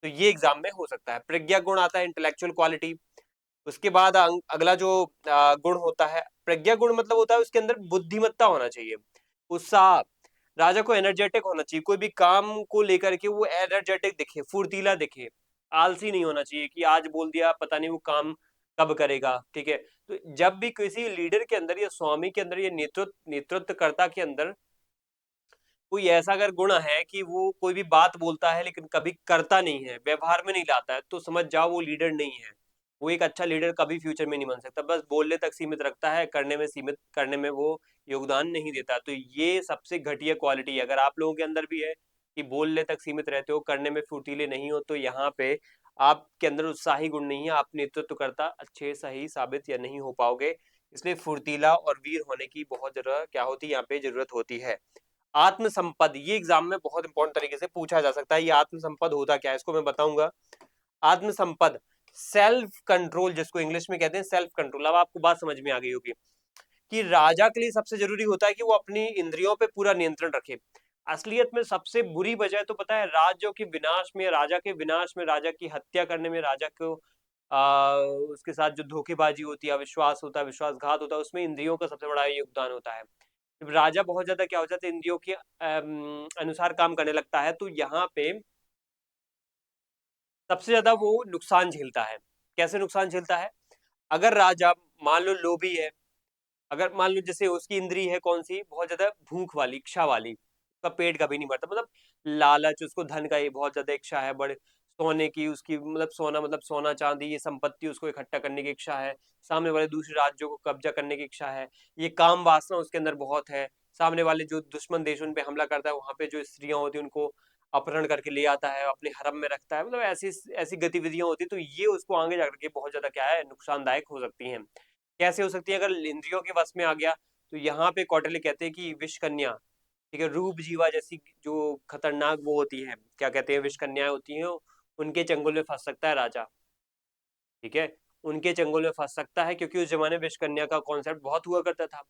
तो ये एग्जाम में हो सकता है। प्रज्ञा गुण आता है, इंटेलेक्चुअल क्वालिटी। उसके बाद अगला जो गुण होता है प्रज्ञा गुण, मतलब होता है उसके अंदर बुद्धिमत्ता होना चाहिए, उत्साह। राजा को एनर्जेटिक होना चाहिए, कोई भी काम को लेकर के वो एनर्जेटिक दिखे, फुर्तीला दिखे, आलसी नहीं होना चाहिए कि आज बोल दिया पता नहीं वो काम कब करेगा। ठीक है। तो जब भी किसी लीडर के अंदर या स्वामी के अंदर या नेतृत्वकर्ता के अंदर कोई ऐसा अगर गुण है कि वो कोई भी बात बोलता है लेकिन कभी करता नहीं है, व्यवहार में नहीं लाता है, तो समझ जाओ वो लीडर नहीं है। वो एक अच्छा लीडर कभी फ्यूचर में नहीं बन सकता। बस बोलने तक सीमित रखता है, करने में वो योगदान नहीं देता। तो ये सबसे घटिया क्वालिटी है। अगर आप लोगों के अंदर भी है कि बोलने तक सीमित रहते हो, करने में फुर्तीले नहीं हो, तो यहाँ पे आपके अंदर उत्साही गुण नहीं है, आप नेतृत्व करता अच्छे सही साबित या नहीं हो पाओगे। इसलिए फुर्तीला और वीर होने की बहुत जरूरत क्या होती है, यहाँ पे जरूरत होती है। आत्मसंपद, ये एग्जाम में बहुत इंपॉर्टेंट तरीके से पूछा जा सकता है। ये आत्मसंपद होता क्या है इसको मैं बताऊंगा। आत्मसंपद, सेल्फ कंट्रोल, जिसको इंग्लिश में कहते हैं सेल्फ कंट्रोल। अब आपको बात समझ में आ गई होगी कि राजा के लिए सबसे जरूरी होता है कि वो अपनी इंद्रियों पे पूरा नियंत्रण रखे। असलियत में सबसे बुरी वजह तो पता है, राज्यों के विनाश में, राजा के विनाश में, राजा की हत्या करने में, राजा को उसके साथ जो धोखेबाजी होती है, अविश्वास होता है, विश्वासघात होता है, उसमें इंद्रियों का सबसे बड़ा योगदान होता है। जब राजा बहुत ज्यादा क्या हो जाता है, इंद्रियों के अनुसार काम करने लगता है, तो यहाँ पे सबसे ज्यादा वो नुकसान झेलता है। कैसे नुकसान झेलता है? अगर राजा मान लो लोभी है, अगर मान लो जैसे उसकी इंद्री है कौन सी, बहुत ज्यादा भूख वाली, इच्छा वाली, उसका पेट कभी नहीं भरता, मतलब लालच, उसको धन का ये बहुत ज्यादा इच्छा है, बड़े सोने की उसकी, मतलब सोना चांदी ये संपत्ति उसको इकट्ठा करने की इच्छा है, सामने वाले दूसरे राज्यों को कब्जा करने की इच्छा है, ये काम वासना उसके अंदर बहुत है, सामने वाले जो दुश्मन देश उन पे हमला करता है वहां पे जो स्त्रियां होती है उनको अपहरण करके ले आता है, अपने हरम में रखता है, मतलब ऐसी ऐसी गतिविधियां होती है। तो ये उसको आगे जाकर के बहुत ज्यादा क्या है, नुकसानदायक हो सकती हैं। कैसे हो सकती है? अगर इंद्रियों के वश में आ गया, तो यहाँ पे कौटिल्य कहते हैं कि विष कन्या, ठीक है, रूप जीवा जैसी जो खतरनाक वो होती है, क्या कहते हैं, विष कन्याएं होती हैं, उनके चंगुल में फंस सकता है राजा। ठीक है, उनके चंगुल में फंस सकता है, क्योंकि उस जमाने विष कन्या का कॉन्सेप्ट बहुत हुआ करता था।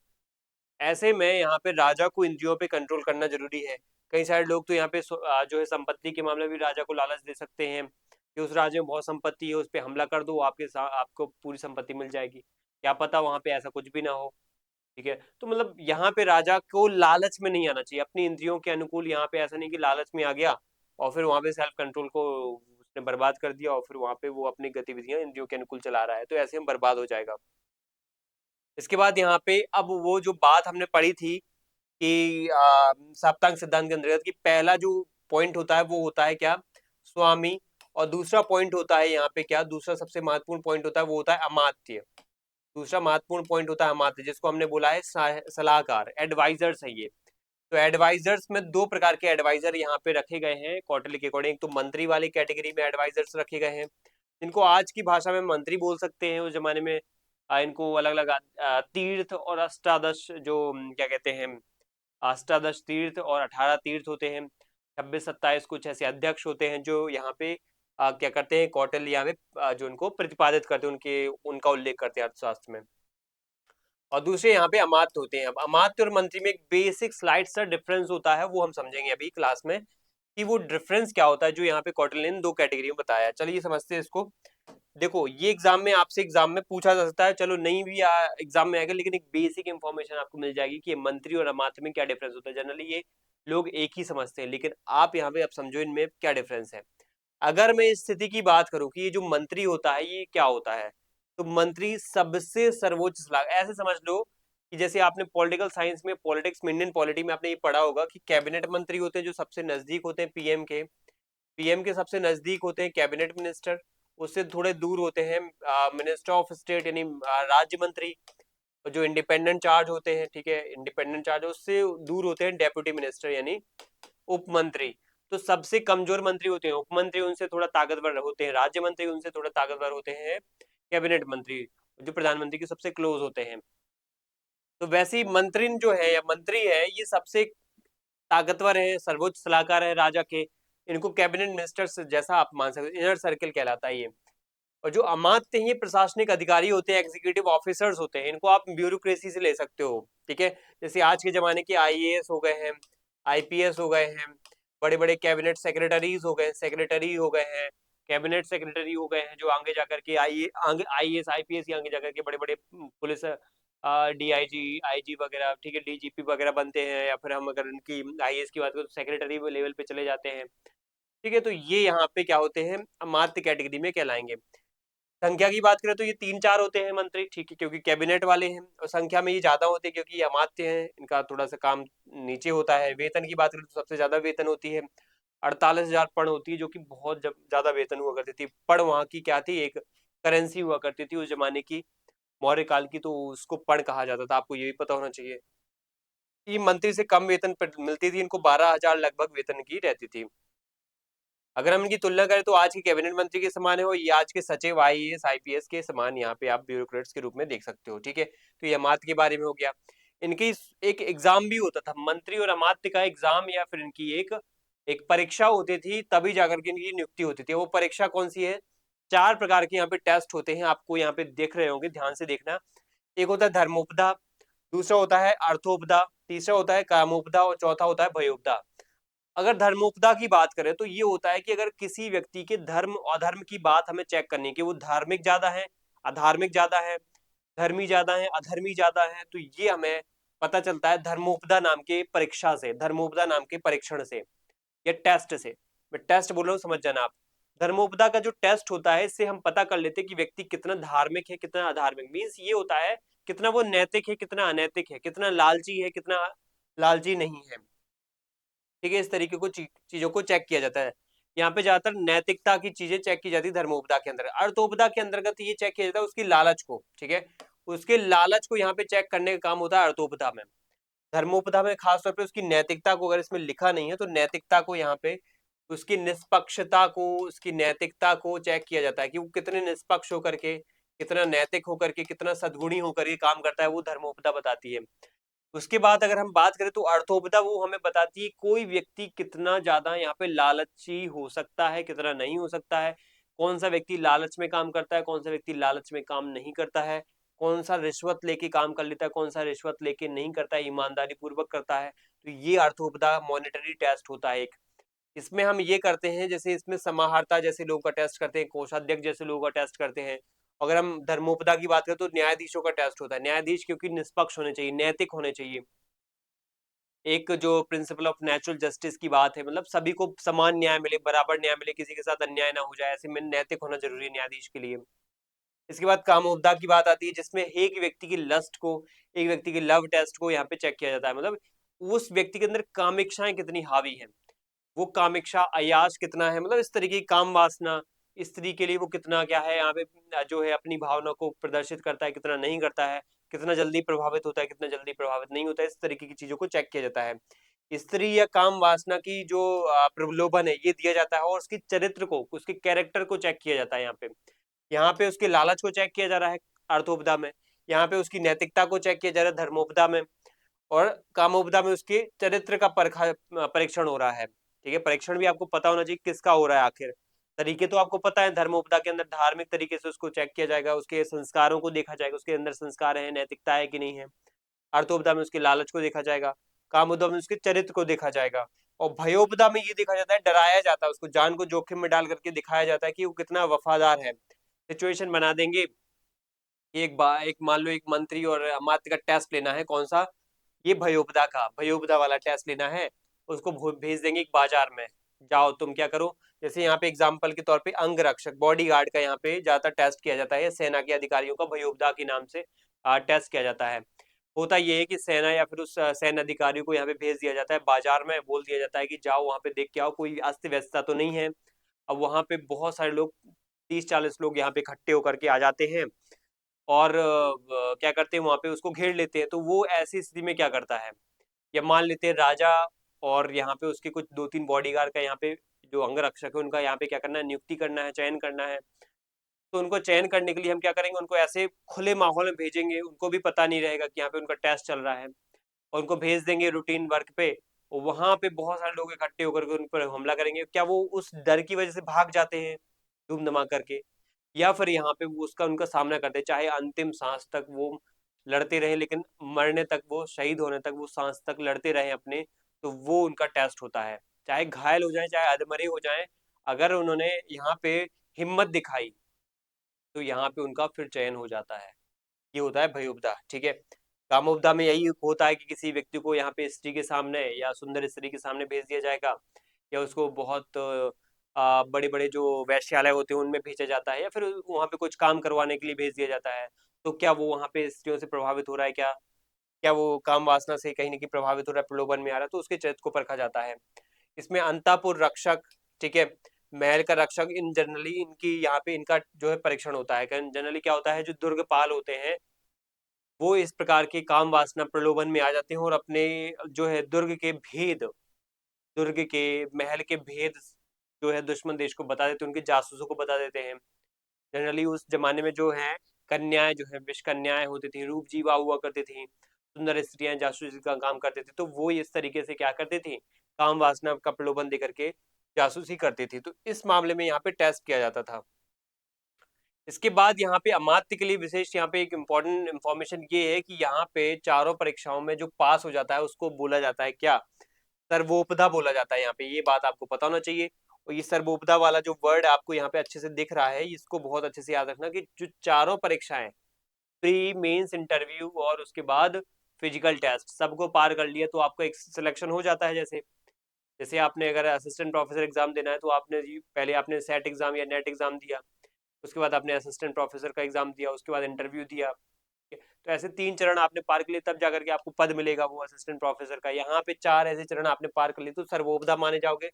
ऐसे में यहाँ पे राजा को इंद्रियों पे कंट्रोल करना जरूरी है। कई सारे लोग तो यहाँ पे जो है संपत्ति के मामले में भी राजा को लालच दे सकते हैं कि उस राज्य में बहुत संपत्ति है, उस पर हमला कर दो, आपको पूरी संपत्ति मिल जाएगी। क्या पता वहां पे ऐसा कुछ भी ना हो। ठीक है, तो मतलब यहाँ पे राजा को लालच में नहीं आना चाहिए, अपनी इंद्रियों के अनुकूल। यहाँ पे ऐसा नहीं कि लालच में आ गया और फिर वहां पे सेल्फ कंट्रोल को उसने बर्बाद कर दिया और फिर वहां पे वो अपनी गतिविधियां इंद्रियों के अनुकूल चला रहा है, तो ऐसे में बर्बाद हो जाएगा। इसके बाद यहाँ पे अब वो जो बात हमने पढ़ी थी कि साप्तांग सिद्धांत के अंतर्गत कि पहला जो पॉइंट होता है वो होता है क्या, स्वामी, और दूसरा पॉइंट होता है यहाँ पे क्या, दूसरा सबसे महत्वपूर्ण पॉइंट होता है वो होता है अमात्य। दूसरा महत्वपूर्ण पॉइंट होता है अमात्य, जिसको हमने बोला है सलाहकार, एडवाइजर्स है ये। तो एडवाइजर्स में दो प्रकार के एडवाइजर यहाँ पे रखे गए हैं कौटिल्य के अकॉर्डिंग। तो मंत्री वाली कैटेगरी में एडवाइजर्स रखे गए हैं, इनको आज की भाषा में मंत्री बोल सकते हैं। उस जमाने में इनको अलग अलग तीर्थ और अष्टादश जो क्या कहते हैं, अष्टादश तीर्थ और 18 तीर्थ होते हैं, 26-27 कुछ ऐसे अध्यक्ष होते हैं जो यहाँ पे क्या करते हैं, कौटिल्य यहाँ पे जो उनको प्रतिपादित करते हैं, उनके उनका उल्लेख करते हैं अर्थशास्त्र में। और दूसरे यहाँ पे अमात्य होते हैं। अब अमात्य और मंत्री में एक बेसिक स्लाइड सा डिफरेंस होता है, वो हम समझेंगे अभी क्लास में कि वो डिफरेंस क्या होता है जो यहाँ पे कौटिल्य ने दो कैटेगरी में बताया। चलिए समझते हैं इसको। देखो ये एग्जाम में आपसे एग्जाम में पूछा जा सकता है, चलो नहीं भी एग्जाम में आएगा, लेकिन एक बेसिक इंफॉर्मेशन आपको मिल जाएगी कि मंत्री और अमात्य में क्या डिफरेंस होता है। जनरली ये लोग एक ही समझते हैं, लेकिन आप यहाँ पे आप समझो इनमें क्या डिफरेंस है। अगर मैं इस स्थिति की बात करूं कि ये जो मंत्री होता है ये क्या होता है, तो मंत्री सबसे सर्वोच्च सलाह, ऐसे समझ लो कि जैसे आपने पॉलिटिकल साइंस में, पॉलिटिक्स में, इंडियन पॉलिटी में आपने ये पढ़ा होगा कि कैबिनेट मंत्री होते हैं जो सबसे नजदीक होते हैं पीएम के, पीएम के सबसे नजदीक होते हैं कैबिनेट मिनिस्टर, उससे थोड़े दूर होते हैं मिनिस्टर ऑफ स्टेट यानी राज्य मंत्री, जो इंडिपेंडेंट चार्ज होते हैं, ठीक है, इंडिपेंडेंट चार्ज, उससे दूर होते हैं डेप्यूटी मिनिस्टर यानी उप मंत्री। तो सबसे कमजोर मंत्री होते हैं उप मंत्री, उनसे थोड़ा ताकतवर होते हैं राज्य मंत्री, उनसे थोड़ा ताकतवर होते हैं कैबिनेट मंत्री, जो प्रधानमंत्री के सबसे क्लोज होते हैं। तो वैसे ही मंत्री जो है या मंत्री है ये सबसे ताकतवर है, सर्वोच्च सलाहकार है राजा के, इनको कैबिनेट मिनिस्टर जैसा आप मान सकते, इनर सर्किल कहलाता है ये। और जो अमात्य हैं ये प्रशासनिक अधिकारी होते हैं, एग्जीक्यूटिव ऑफिसर्स होते हैं, इनको आप ब्यूरोक्रेसी से ले सकते हो, ठीक है। जैसे आज के जमाने के आईएएस हो गए हैं, आईपीएस हो गए हैं, बड़े बड़े कैबिनेट सेक्रेटरीज हो गए, सेक्रेटरी हो गए हैं, कैबिनेट सेक्रेटरी हो गए हैं, जो आगे जाकर के आईएएस आईपीएस के आगे जाकर के बड़े बड़े पुलिस डीआईजी आईजी वगैरह, ठीक है, डीजीपी वगैरह बनते हैं, या फिर हम अगर उनकी आईएएस की बात करें तो सेक्रेटरी लेवल पे चले जाते हैं, ठीक है। तो ये यहाँ पे क्या होते हैं, अमात्य कैटेगरी में कहलाएंगे। संख्या की बात करें तो ये 3-4 होते हैं मंत्री, ठीक है, क्योंकि कैबिनेट वाले हैं, और संख्या में ये ज्यादा होते हैं क्योंकि ये अमात्य हैं, इनका थोड़ा सा काम नीचे होता है। वेतन की बात करें तो सबसे ज्यादा वेतन होती है, 48,000 पण होती है, जो कि बहुत ज्यादा वेतन हुआ करती थी। पण वहां की क्या थी, एक करेंसी हुआ करती थी उस जमाने की, मौर्य काल की, तो उसको पण कहा जाता था, आपको ये भी पता होना चाहिए। ये मंत्री से कम वेतन मिलती थी, इनको 12,000 लगभग वेतन की रहती थी। अगर हम इनकी तुलना करें तो आज के कैबिनेट मंत्री के समान है, और ये आज के सचिव आईएएस आईपीएस के समान यहाँ पे आप ब्यूरोक्रेट्स के रूप में देख सकते हो, ठीक है। तो ये अमात्य के बारे में हो गया। इनकी एक एग्जाम भी होता था, मंत्री और अमात्य का एग्जाम, या फिर इनकी एक एक परीक्षा होती थी, तभी जाकर के इनकी नियुक्ति होती थी। वो परीक्षा कौन सी है, 4 प्रकार के यहाँ पे टेस्ट होते हैं, आपको यहाँ पे देख रहे होंगे, ध्यान से देखना। एक होता है धर्मोपदा, दूसरा होता है अर्थोपदा, तीसरा होता है कामोपदा, और चौथा होता है भयोपदा। अगर धर्मोपदा की बात करें तो ये होता है कि अगर किसी व्यक्ति के धर्म अधर्म की बात हमें चेक करनी है कि वो धार्मिक ज्यादा है, अधार्मिक ज्यादा है, धर्मी ज्यादा है, अधर्मी ज्यादा है, तो ये हमें पता चलता है धर्मोपदा नाम के परीक्षा से, धर्मोपदा नाम के परीक्षण से या टेस्ट से। मैं टेस्ट बोल रहा हूँ, समझ जाना आप। धर्मोपदा का जो टेस्ट होता है, इससे हम पता कर लेते हैं कि व्यक्ति कितना धार्मिक है, कितना अधार्मिक। मीन्स ये होता है कितना वो नैतिक है, कितना अनैतिक है, कितना लालची है, कितना लालची नहीं है, ठीक है। इस तरीके को चीजों को चेक किया जाता है। यहाँ पे ज्यादातर नैतिकता की चीजें चेक की जाती है धर्मोपदा के अंदर। अर्थोपदा के अंतर्गत ये चेक किया जाता है उसकी लालच को, ठीक है, उसके लालच को यहाँ पे चेक करने का काम होता है अर्थोपदा में। धर्मोपदा में खासतौर पे उसकी नैतिकता को, अगर इसमें लिखा नहीं है तो नैतिकता को यहाँ पे, उसकी निष्पक्षता को, उसकी नैतिकता को चेक किया जाता है कि वो कितने निष्पक्ष होकर के, कितना नैतिक होकर के, कितना सद्गुणी होकर के काम करता है, वो धर्मोपदा बताती है। उसके बाद अगर हम बात करें तो अर्थोपदा वो हमें बताती है कोई व्यक्ति कितना ज्यादा यहाँ पे लालची हो सकता है, कितना नहीं हो सकता है, कौन सा व्यक्ति लालच में काम करता है, कौन सा व्यक्ति लालच में काम नहीं करता है, कौन सा रिश्वत लेके काम कर लेता है, कौन सा रिश्वत लेके नहीं करता है, ईमानदारी पूर्वक करता है। तो ये अर्थोपदा मॉनिटरी टेस्ट होता है एक। इसमें हम ये करते हैं, जैसे इसमें समाहर्ता जैसे लोगों का टेस्ट करते हैं, कोषाध्यक्ष जैसे लोगों का टेस्ट करते हैं। अगर हम धर्मोपदा की बात करें तो न्यायाधीशों का टेस्ट होता है। न्यायाधीश क्योंकि निष्पक्ष होने चाहिए, नैतिक होने चाहिए। एक जो प्रिंसिपल ऑफ नेचुरल जस्टिस की बात है, मतलब सभी को समान न्याय मिले, बराबर न्याय मिले, किसी के साथ अन्याय ना हो जाए, ऐसे में नैतिक होना जरूरी है न्यायाधीश के लिए। इसके बाद कामोपदा की बात आती है, जिसमें एक व्यक्ति की लस्ट को, एक व्यक्ति के लव टेस्ट को यहाँ पे चेक किया जाता है, मतलब उस व्यक्ति के अंदर कामिक्षाएं कितनी हावी है। वो कामिक्षा अय्याश कितना है, मतलब इस तरीके की काम वासना, स्त्री के लिए वो कितना क्या है यहाँ पे जो है अपनी भावना को प्रदर्शित करता है, कितना नहीं करता है, कितना जल्दी प्रभावित होता है, कितना जल्दी प्रभावित नहीं होता है, इस तरीके की चीजों को चेक किया जाता है। स्त्री या काम वासना की जो प्रलोभन है ये दिया जाता है, और उसके चरित्र को, उसके कैरेक्टर को चेक किया जाता है। यहाँ पे उसके लालच को चेक किया जा रहा है अर्थोपदा में, यहाँ पे उसकी नैतिकता को चेक किया जा रहा है धर्मोपदा में, और कामोपदा में उसके चरित्र का परखा परीक्षण हो रहा है। ठीक है, परीक्षण भी आपको पता होना चाहिए किसका हो रहा है आखिर। तरीके तो आपको पता है, धर्मोपदा के अंदर धार्मिक तरीके से उसको चेक किया जाएगा, उसके संस्कारों को देखा जाएगा, उसके अंदर संस्कार है, नैतिकता है कि नहीं है। अर्थोपदा में उसके लालच को देखा जाएगा, कामोपदा में उसके चरित्र को देखा जाएगा, और भयोपदा में ये देखा जाता है, डराया जाता है उसको, जान को जोखिम में डाल करके दिखाया जाता है कि वो कितना वफादार है। सिचुएशन बना देंगे, एक मान लो एक मंत्री और अमात्य का टेस्ट लेना है, कौन सा, ये भयोपदा वाला टेस्ट लेना है, उसको भेज देंगे एक बाजार में, जाओ तुम क्या करो। जैसे यहाँ पे एग्जाम्पल के तौर पे अंग रक्षक, बॉडी गार्ड का यहाँ पे ज्यादातर टेस्ट किया जाता है, सेना के अधिकारियों का भयोपदा के नाम से टेस्ट किया जाता है। होता ये है कि सेना या फिर उस सैन्य अधिकारी को यहाँ पे भेज दिया जाता है बाजार में, बोल दिया जाता है कि जाओ वहां पे देख के आओ कोई अस्त व्यस्तता तो नहीं है। अब वहां पे बहुत सारे लोग, 30-40 लोग यहाँ पे इकट्ठे होकर के आ जाते हैं, और क्या करते हैं वहां पे उसको घेर लेते हैं। तो वो ऐसी स्थिति में क्या करता है, या मान लेते हैं राजा, और यहाँ पे उसके कुछ 2-3 बॉडीगार्ड का यहाँ पे जो अंगरक्षक है उनका यहाँ पे क्या करना है, नियुक्ति करना है, चयन करना है। तो उनको चयन करने के लिए हम क्या करेंगे, उनको ऐसे खुले माहौल में भेजेंगे, उनको भी पता नहीं रहेगा कि यहाँ पे उनका टेस्ट चल रहा है, और उनको भेज देंगे रूटीन वर्क पे। और वहां पे बहुत सारे लोग इकट्ठे होकर के उन पर हमला करेंगे। क्या वो उस डर की वजह से भाग जाते हैं धूम धमा करके, या फिर यहाँ पे वो उसका उनका सामना करते हैं, चाहे अंतिम सांस तक वो लड़ते रहे, लेकिन मरने तक, वो शहीद होने तक वो सांस तक लड़ते रहे अपने, तो वो उनका टेस्ट होता है। चाहे घायल हो जाए, चाहे अधमरे हो जाए, अगर उन्होंने यहाँ पे हिम्मत दिखाई, तो यहाँ पे उनका फिर चयन हो जाता है। ये होता है भयोपदा। ठीक है, कामोपदा में यही होता है कि किसी व्यक्ति को यहाँ पे स्त्री के सामने या सुंदर स्त्री के सामने भेज दिया जाएगा, या उसको बहुत बड़े बड़े जो वैश्यालय होते हैं उनमें भेजा जाता है, या फिर वहाँ पे कुछ काम करवाने के लिए भेज दिया जाता है। तो क्या वो वहाँ पे स्त्रियों से प्रभावित हो रहा है, क्या क्या वो काम वासना से कहीं ना कहीं प्रभावित हो रहा है, प्रलोभन में आ रहा है, तो उसके चरित्र को परखा जाता है। इसमें अंतापुर रक्षक, ठीक है, महल का रक्षक, इन जनरली इनकी यहाँ पे इनका जो है परीक्षण होता है। जनरली क्या होता है, जो दुर्गपाल होते हैं वो इस प्रकार के काम वासना प्रलोभन में आ जाते हैं, और अपने जो है दुर्ग के भेद, दुर्ग के महल के भेद जो है दुश्मन देश को बता देते हैं, उनके जासूसों को बता देते हैं। जनरली उस जमाने में जो है कन्याएं, जो है विष कन्याएं होती थी, रूप जीवा हुआ करती थी, सुंदर स्त्रियां जासूसी का काम करती थी, तो वो इस तरीके से क्या करती थी, काम वासना का प्रलोभन देकर के जासूसी करती थी। तो इस मामले में यहाँ पे टेस्ट किया जाता था। इसके बाद यहाँ पे अमात्य के लिए विशेष यहाँ पे एक इम्पोर्टेंट इन्फॉर्मेशन ये है कि यहाँ पे चारों परीक्षाओं में जो पास हो जाता है उसको बोला जाता है क्या, सर्वोपदा बोला जाता है। यहाँ पे ये बात आपको पता होना चाहिए। और ये सर्वोपदा वाला जो वर्ड आपको यहाँ पे अच्छे से दिख रहा है, इसको बहुत अच्छे से याद रखना कि जो चारों परीक्षाएं, प्री मेंस इंटरव्यू और उसके बाद फिजिकल टेस्ट, सबको पार कर लिया तो आपका एक सिलेक्शन हो जाता है। जैसे जैसे आपने अगर असिस्टेंट प्रोफेसर एग्जाम देना है तो आपने पहले आपने सेट एग्जाम या नेट एग्जाम दिया, उसके बाद आपने असिस्टेंट प्रोफेसर का एग्जाम दिया, उसके बाद इंटरव्यू दिया। तो ऐसे 3 चरण आपने पार कर लिए, तब जाकर के आपको पद मिलेगा वो असिस्टेंट प्रोफेसर का। यहाँ पे 4 ऐसे चरण आपने पार कर लिए तो सर्वोपदा माने जाओगे,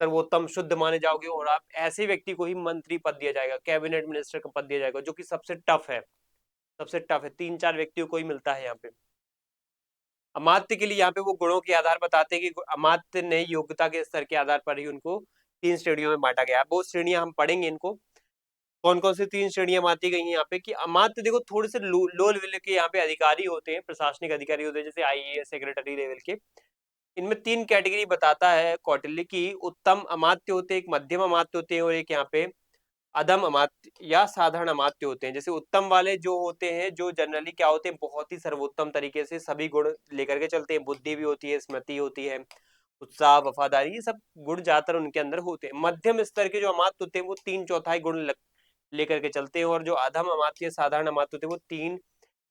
सर्वोत्तम शुद्ध माने जाओगे, और आप ऐसे व्यक्ति को ही मंत्री पद दिया जाएगा, कैबिनेट मिनिस्टर का पद दिया जाएगा, जो कि सबसे टफ है, सबसे टफ है, 3-4 व्यक्तियों को ही मिलता है यहाँ पे। अमात्य के लिए यहाँ पे वो गुणों के आधार बताते हैं कि अमात्य ने योग्यता के स्तर के आधार पर ही उनको 3 श्रेणियों में बांटा गया है। वो श्रेणियां हम पढ़ेंगे इनको, कौन कौन सी 3 श्रेणियां बांटी गई हैं यहाँ पे। कि अमात्य देखो थोड़े से लो लेवल के यहाँ पे अधिकारी होते हैं, प्रशासनिक अधिकारी होते हैं, जैसे आईएएस सेक्रेटरी लेवल के। इनमें 3 कैटेगरी बताता है कौटिल्य की, उत्तम अमात्य होते हैं, एक मध्यम अमात्य होते हैं, और एक यहाँ पे अधम अमात्य या साधारण अमात्य होते हैं। जैसे उत्तम वाले जो होते हैं, जो जनरली क्या होते हैं, बहुत ही सर्वोत्तम तरीके से सभी गुण लेकर के चलते हैं, बुद्धि भी होती है, स्मृति होती है, उत्साह, वफादारी, ये सब गुण ज्यादातर उनके अंदर होते हैं। मध्यम स्तर के जो अमात्य होते हैं वो 3/4 गुण लेकर के चलते हैं, और जो अधम अमात्य साधारण अमात्य होते हैं वो 3,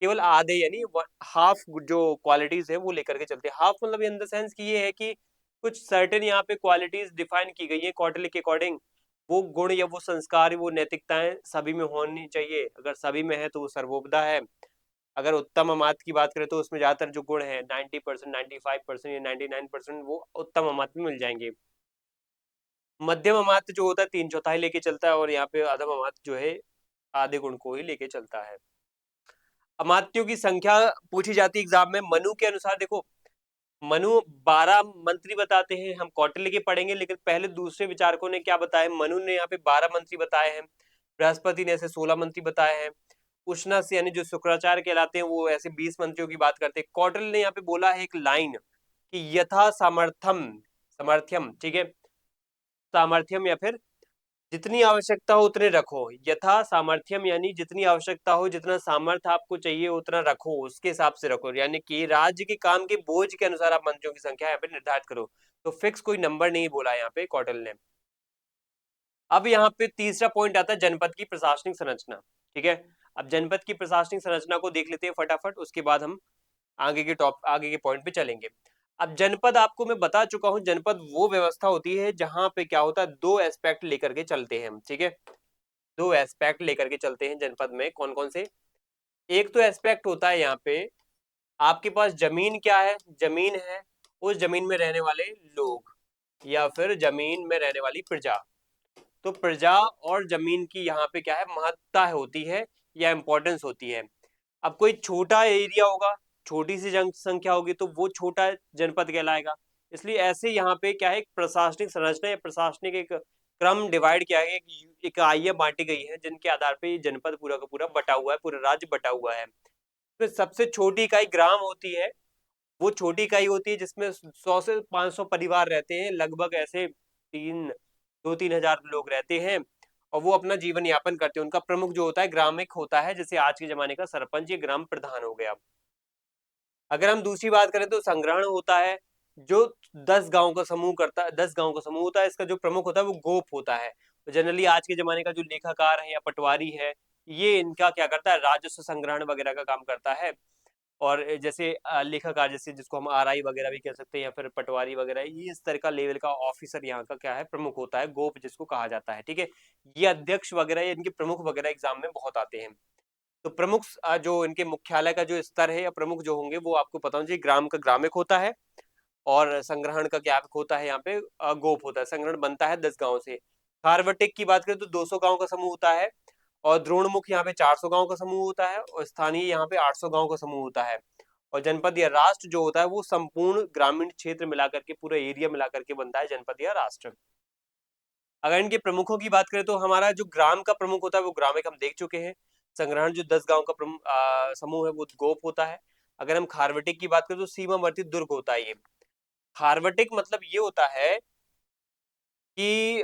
केवल आधे यानी हाफ जो क्वालिटीज है वो लेकर के चलते हैं। हाफ मतलब इन द सेंस कि ये है कि कुछ सर्टेन यहाँ पे क्वालिटीज डिफाइन की गई है कौटिल्य के अकॉर्डिंग, वो गुण या वो संस्कार, वो नैतिकताएं सभी में होनी चाहिए। अगर सभी में है तो वो सर्वोपदा है। अगर उत्तम अमात्य की बात करें तो उसमें ज्यादातर जो गुण है 90%, 95% या 99% वो उत्तम अमात्य में मिल जाएंगे। मध्यम अमात्य जो होता है 3/4 लेके चलता है, और यहाँ पे अधम अमात्य जो है आधे गुण को ही लेके चलता है। अमात्यों की संख्या पूछी जाती है एग्जाम में। मनु के अनुसार देखो, मनु 12 मंत्री बताते हैं, हम कौटिल्य के पढ़ेंगे, लेकिन पहले दूसरे विचारकों ने क्या बताया, मनु ने यहाँ पे 12 मंत्री बताए हैं, बृहस्पति ने ऐसे 16 मंत्री बताए हैं, उशनस यानी जो शुक्राचार्य कहलाते हैं वो ऐसे 20 मंत्रियों की बात करते हैं। कौटिल्य ने यहाँ पे बोला है एक लाइन कि यथा सामर्थ्यम, समर्थ्यम, ठीक है, सामर्थ्यम या फिर जितनी आवश्यकता हो उतने रखो, यथा सामर्थ्यम यानी जितनी आवश्यकता हो, जितना सामर्थ्य आपको चाहिए उतना रखो, उसके हिसाब से रखो, यानी कि राज्य के काम के बोझ के अनुसार आप मंत्रियों की संख्या यहाँ पे निर्धारित करो। तो फिक्स कोई नंबर नहीं बोला यहाँ पे कौटिल्य ने। अब यहाँ पे तीसरा पॉइंट आता है जनपद की प्रशासनिक संरचना, ठीक है। अब जनपद की प्रशासनिक संरचना को देख लेते हैं फटाफट, उसके बाद हम आगे के पॉइंट पे चलेंगे। अब जनपद आपको मैं बता चुका हूं, जनपद वो व्यवस्था होती है जहां पे क्या होता है, दो एस्पेक्ट लेकर के चलते हैं हम, ठीक है। दो एस्पेक्ट लेकर के चलते हैं जनपद में, कौन कौन से। एक तो एस्पेक्ट होता है यहाँ पे, आपके पास जमीन क्या है, जमीन है, उस जमीन में रहने वाले लोग या फिर जमीन में रहने वाली प्रजा। तो प्रजा और जमीन की यहाँ पे क्या है, महत्ता होती है या इंपॉर्टेंस होती है। अब कोई छोटा एरिया होगा, छोटी सी जनसंख्या होगी, तो वो छोटा जनपद कहलाएगा। इसलिए ऐसे यहाँ पे क्या है, एक प्रशासनिक संरचना या प्रशासनिक एक क्रम डिवाइड किया है, इकाइयां बांटी गई है, जिनके आधार पे ये जनपद पूरा का पूरा बटा हुआ है, पूरा राज्य बटा हुआ है। तो सबसे छोटी इकाई ग्राम होती है, वो छोटी इकाई होती है जिसमें 100 से 500 परिवार रहते हैं, लगभग ऐसे 2-3 हजार लोग रहते हैं, और वो अपना जीवन यापन करते हैं। उनका प्रमुख जो होता है ग्रामिक होता है, जैसे आज के जमाने का सरपंच, ये ग्राम प्रधान हो गया। अगर हम दूसरी बात करें तो संग्रहण होता है, जो 10 गांव का समूह करता है, 10 गांव का समूह होता है, इसका जो प्रमुख होता है वो गोप होता है। तो जनरली आज के जमाने का जो लेखाकार है या पटवारी है, ये इनका क्या करता है, राजस्व संग्रहण वगैरह का काम करता है। और जैसे लेखाकार, जैसे जिसको हम आरआई वगैरह भी कह सकते हैं, या फिर पटवारी वगैरह, ये इस तरह का लेवल का ऑफिसर यहाँ का क्या है, प्रमुख होता है, गोप जिसको कहा जाता है, ठीक है। ये अध्यक्ष वगैरह, इनके प्रमुख वगैरह एग्जाम में बहुत आते हैं। तो प्रमुख जो इनके मुख्यालय का जो स्तर है या प्रमुख जो होंगे, वो आपको पता होना चाहिए। ग्राम का ग्रामिक होता है, और संग्रहण का क्या होता है, यहाँ पे गोप होता है। संग्रहण बनता है 10 गांव से। खारवटिक की बात करें तो 200 गांव का समूह होता है, और द्रोणमुख यहाँ पे 400 गांव का समूह होता है, और स्थानीय यहाँ पे 800 गांव का समूह होता है। और जनपद या राष्ट्र जो होता है वो संपूर्ण ग्रामीण क्षेत्र मिलाकर के, पूरा एरिया मिलाकर के बनता है जनपद या राष्ट्र। अगर इनके प्रमुखों की बात करें तो हमारा जो ग्राम का प्रमुख होता है वो ग्रामिक हम देख चुके हैं। संग्रहण जो 10 गांव का प्रमुख समूह है वो गोप होता है। अगर हम खारवटिक की बात करें तो सीमावर्ती दुर्ग होता है ये। खारवटिक मतलब ये होता है कि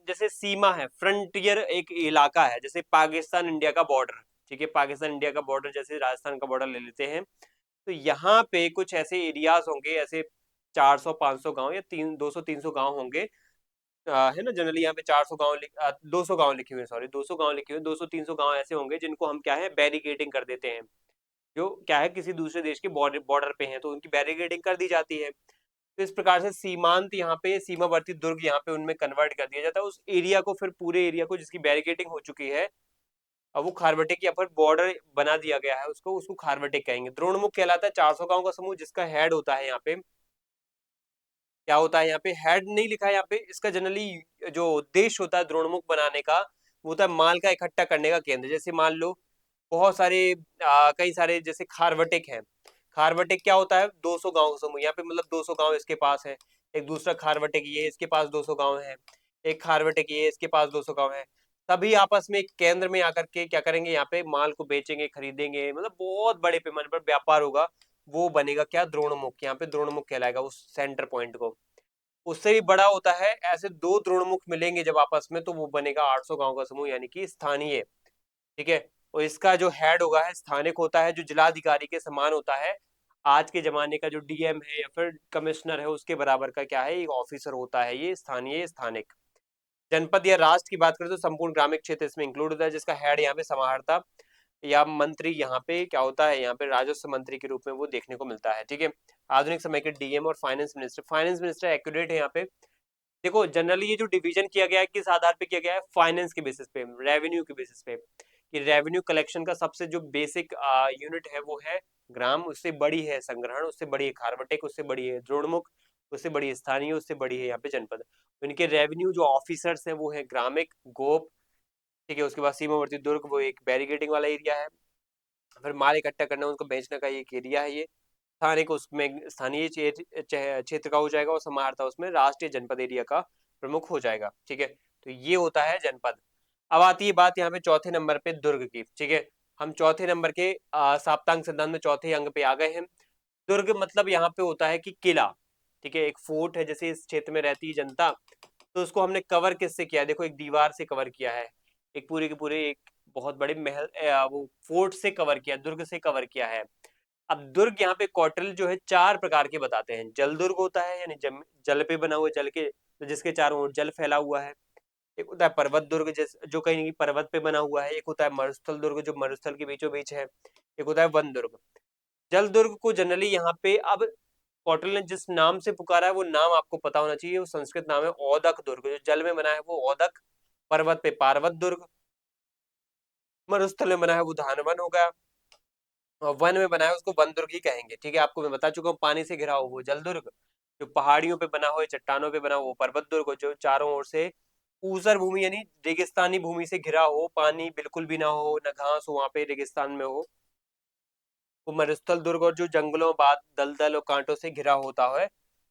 जैसे सीमा है, फ्रंटियर एक इलाका है, जैसे पाकिस्तान इंडिया का बॉर्डर, ठीक है, पाकिस्तान इंडिया का बॉर्डर, जैसे राजस्थान का बॉर्डर ले लेते हैं। तो यहाँ पे कुछ ऐसे एरियाज होंगे, ऐसे 400-500 गांव या 200-300 गांव होंगे, है ना। जनरली यहाँ पे 400 गांव 200 गांव लिखे हुए, सॉरी 200 गांव लिखे हुए, 200-300 गांव ऐसे होंगे जिनको हम क्या है, बैरिकेडिंग कर देते हैं। जो क्या है, किसी दूसरे देश के बॉर्डर बॉर्डर पे हैं, तो उनकी बैरिकेडिंग कर दी जाती है। तो इस प्रकार से सीमांत यहाँ पे, सीमावर्ती दुर्ग यहाँ पे उनमें कन्वर्ट कर दिया जाता है, उस एरिया को, फिर पूरे एरिया को जिसकी बैरिकेडिंग हो चुकी है, अब वो खारवटिक या फिर बॉर्डर बना दिया गया है, उसको उसको खारवटिक कहेंगे। द्रोणमुख कहलाता है 400 गांव का समूह, जिसका हेड होता है यहाँ पे, क्या होता है यहाँ पे, हेड नहीं लिखा है यहाँ पे, इसका जनरली जो उद्देश्य होता है द्रोणमुख बनाने का, वो होता है माल का इकट्ठा करने का केंद्र। जैसे मान लो बहुत सारे कई सारे जैसे खारवटिक है, खारवटिक क्या होता है, 200 गांव का समूह, यहाँ पे मतलब 200 गांव इसके पास है। एक दूसरा खारवटिक ये, इसके पास 200 गांव है। एक खारवटिक ये, इसके पास 200 गांव है। सभी आपस में एक केंद्र में आकर के क्या करेंगे, यहाँ पे माल को बेचेंगे, खरीदेंगे, मतलब बहुत बड़े पैमाने पर व्यापार होगा। वो बनेगा क्या, द्रोणमुख, यहाँ पे द्रोणमुख कहलाएगा उस सेंटर पॉइंट को। उससे भी बड़ा होता है, ऐसे दो द्रोणमुख मिलेंगे जब आपस में, तो वो बनेगा 800 गांव का समूह, यानी कि स्थानीय, ठीक है। और इसका जो हेड होगा है स्थानिक होता है, जो जिलाधिकारी के समान होता है। आज के जमाने का जो डीएम है या फिर कमिश्नर है, उसके बराबर का क्या है, एक ऑफिसर होता है, ये स्थानीय स्थानिक। जनपद या राष्ट्र की बात करें तो संपूर्ण ग्रामीण क्षेत्र इसमें इंक्लूड होता है, जिसका हेड यहाँ पे समाहर्ता या मंत्री यहाँ पे क्या होता है, यहाँ पे राजस्व मंत्री के रूप में वो देखने को मिलता है, ठीक है। आधुनिक समय के डीएम और फाइनेंस मिनिस्टर एक्यूरेट है यहाँ पे। देखो जनरली ये जो डिवीजन किया गया है, किस आधार पे किया गया है, फाइनेंस के बेसिस पे, रेवेन्यू के बेसिस पे, कि रेवेन्यू कलेक्शन का सबसे जो बेसिक यूनिट है वो है ग्राम, उससे बड़ी है संग्रहण, उससे बड़ी है खारवटिक, उससे बड़ी है द्रोणमुख, उससे बड़ी है स्थानीय, उससे बड़ी है यहाँ पे जनपद। इनके रेवेन्यू जो ऑफिसर्स हैं वो है ग्रामिक, गोप, ठीक है। उसके बाद सीमावर्ती दुर्ग, वो एक बैरिकेडिंग वाला एरिया है। फिर माल इकट्ठा करना, उनको बेचने का एक एरिया है ये। स्थानिक, उसमें स्थानीय क्षेत्र का हो जाएगा, और समाहर्ता उसमें राष्ट्रीय जनपद एरिया का प्रमुख हो जाएगा, ठीक है। तो ये होता है जनपद। अब आती है बात यहाँ पे चौथे नंबर पे दुर्ग की, ठीक है। हम चौथे नंबर के साप्तांग सिद्धांत में चौथे अंक पे आ गए हैं। दुर्ग मतलब यहाँ पे होता है कि किला, ठीक है, एक फोर्ट है। जैसे इस क्षेत्र में रहती है जनता, तो उसको हमने कवर किससे किया है, देखो एक दीवार से कवर किया है, एक पूरे के पूरे एक बहुत बड़े महल वो फोर्ट से कवर किया, दुर्ग से कवर किया है। अब दुर्ग यहाँ पे कौटिल्य जो है चार प्रकार के बताते हैं। जल दुर्ग होता है, यानी जल पे बना हुआ, जल के तो जिसके चारों ओर जल फैला हुआ है। एक होता है पर्वत दुर्ग, जो कहीं पर्वत पे बना हुआ है। एक होता है मरुस्थल दुर्ग, जो मरुस्थल के बीचों बीच है। एक होता है वन दुर्ग। जल दुर्ग को जनरली यहाँ पे, अब कौटिल्य ने जिस नाम से पुकारा है वो नाम आपको पता होना चाहिए। वो संस्कृत नाम है औदक दुर्ग। जो जल में बना है वो औदक, पर्वत पे पार्वत दुर्ग, मरुस्थल में बना है वो धानवन हो गया, और वन में बना है उसको वन दुर्ग ही कहेंगे, ठीक है। आपको मैं बता चुका हूँ, पानी से घिरा हो वो जल दुर्ग, जो पहाड़ियों पे बना हो, चट्टानों पे बना हो वो पर्वत दुर्ग हो, जो चारों ओर से ऊसर भूमि यानी रेगिस्तानी भूमि से घिरा हो, पानी बिल्कुल भी ना हो, न घास हो, वहां पे रेगिस्तान में हो, वो मरुस्थल दुर्ग। और जो जंगलों, बाद दलदल और कांटों से घिरा होता है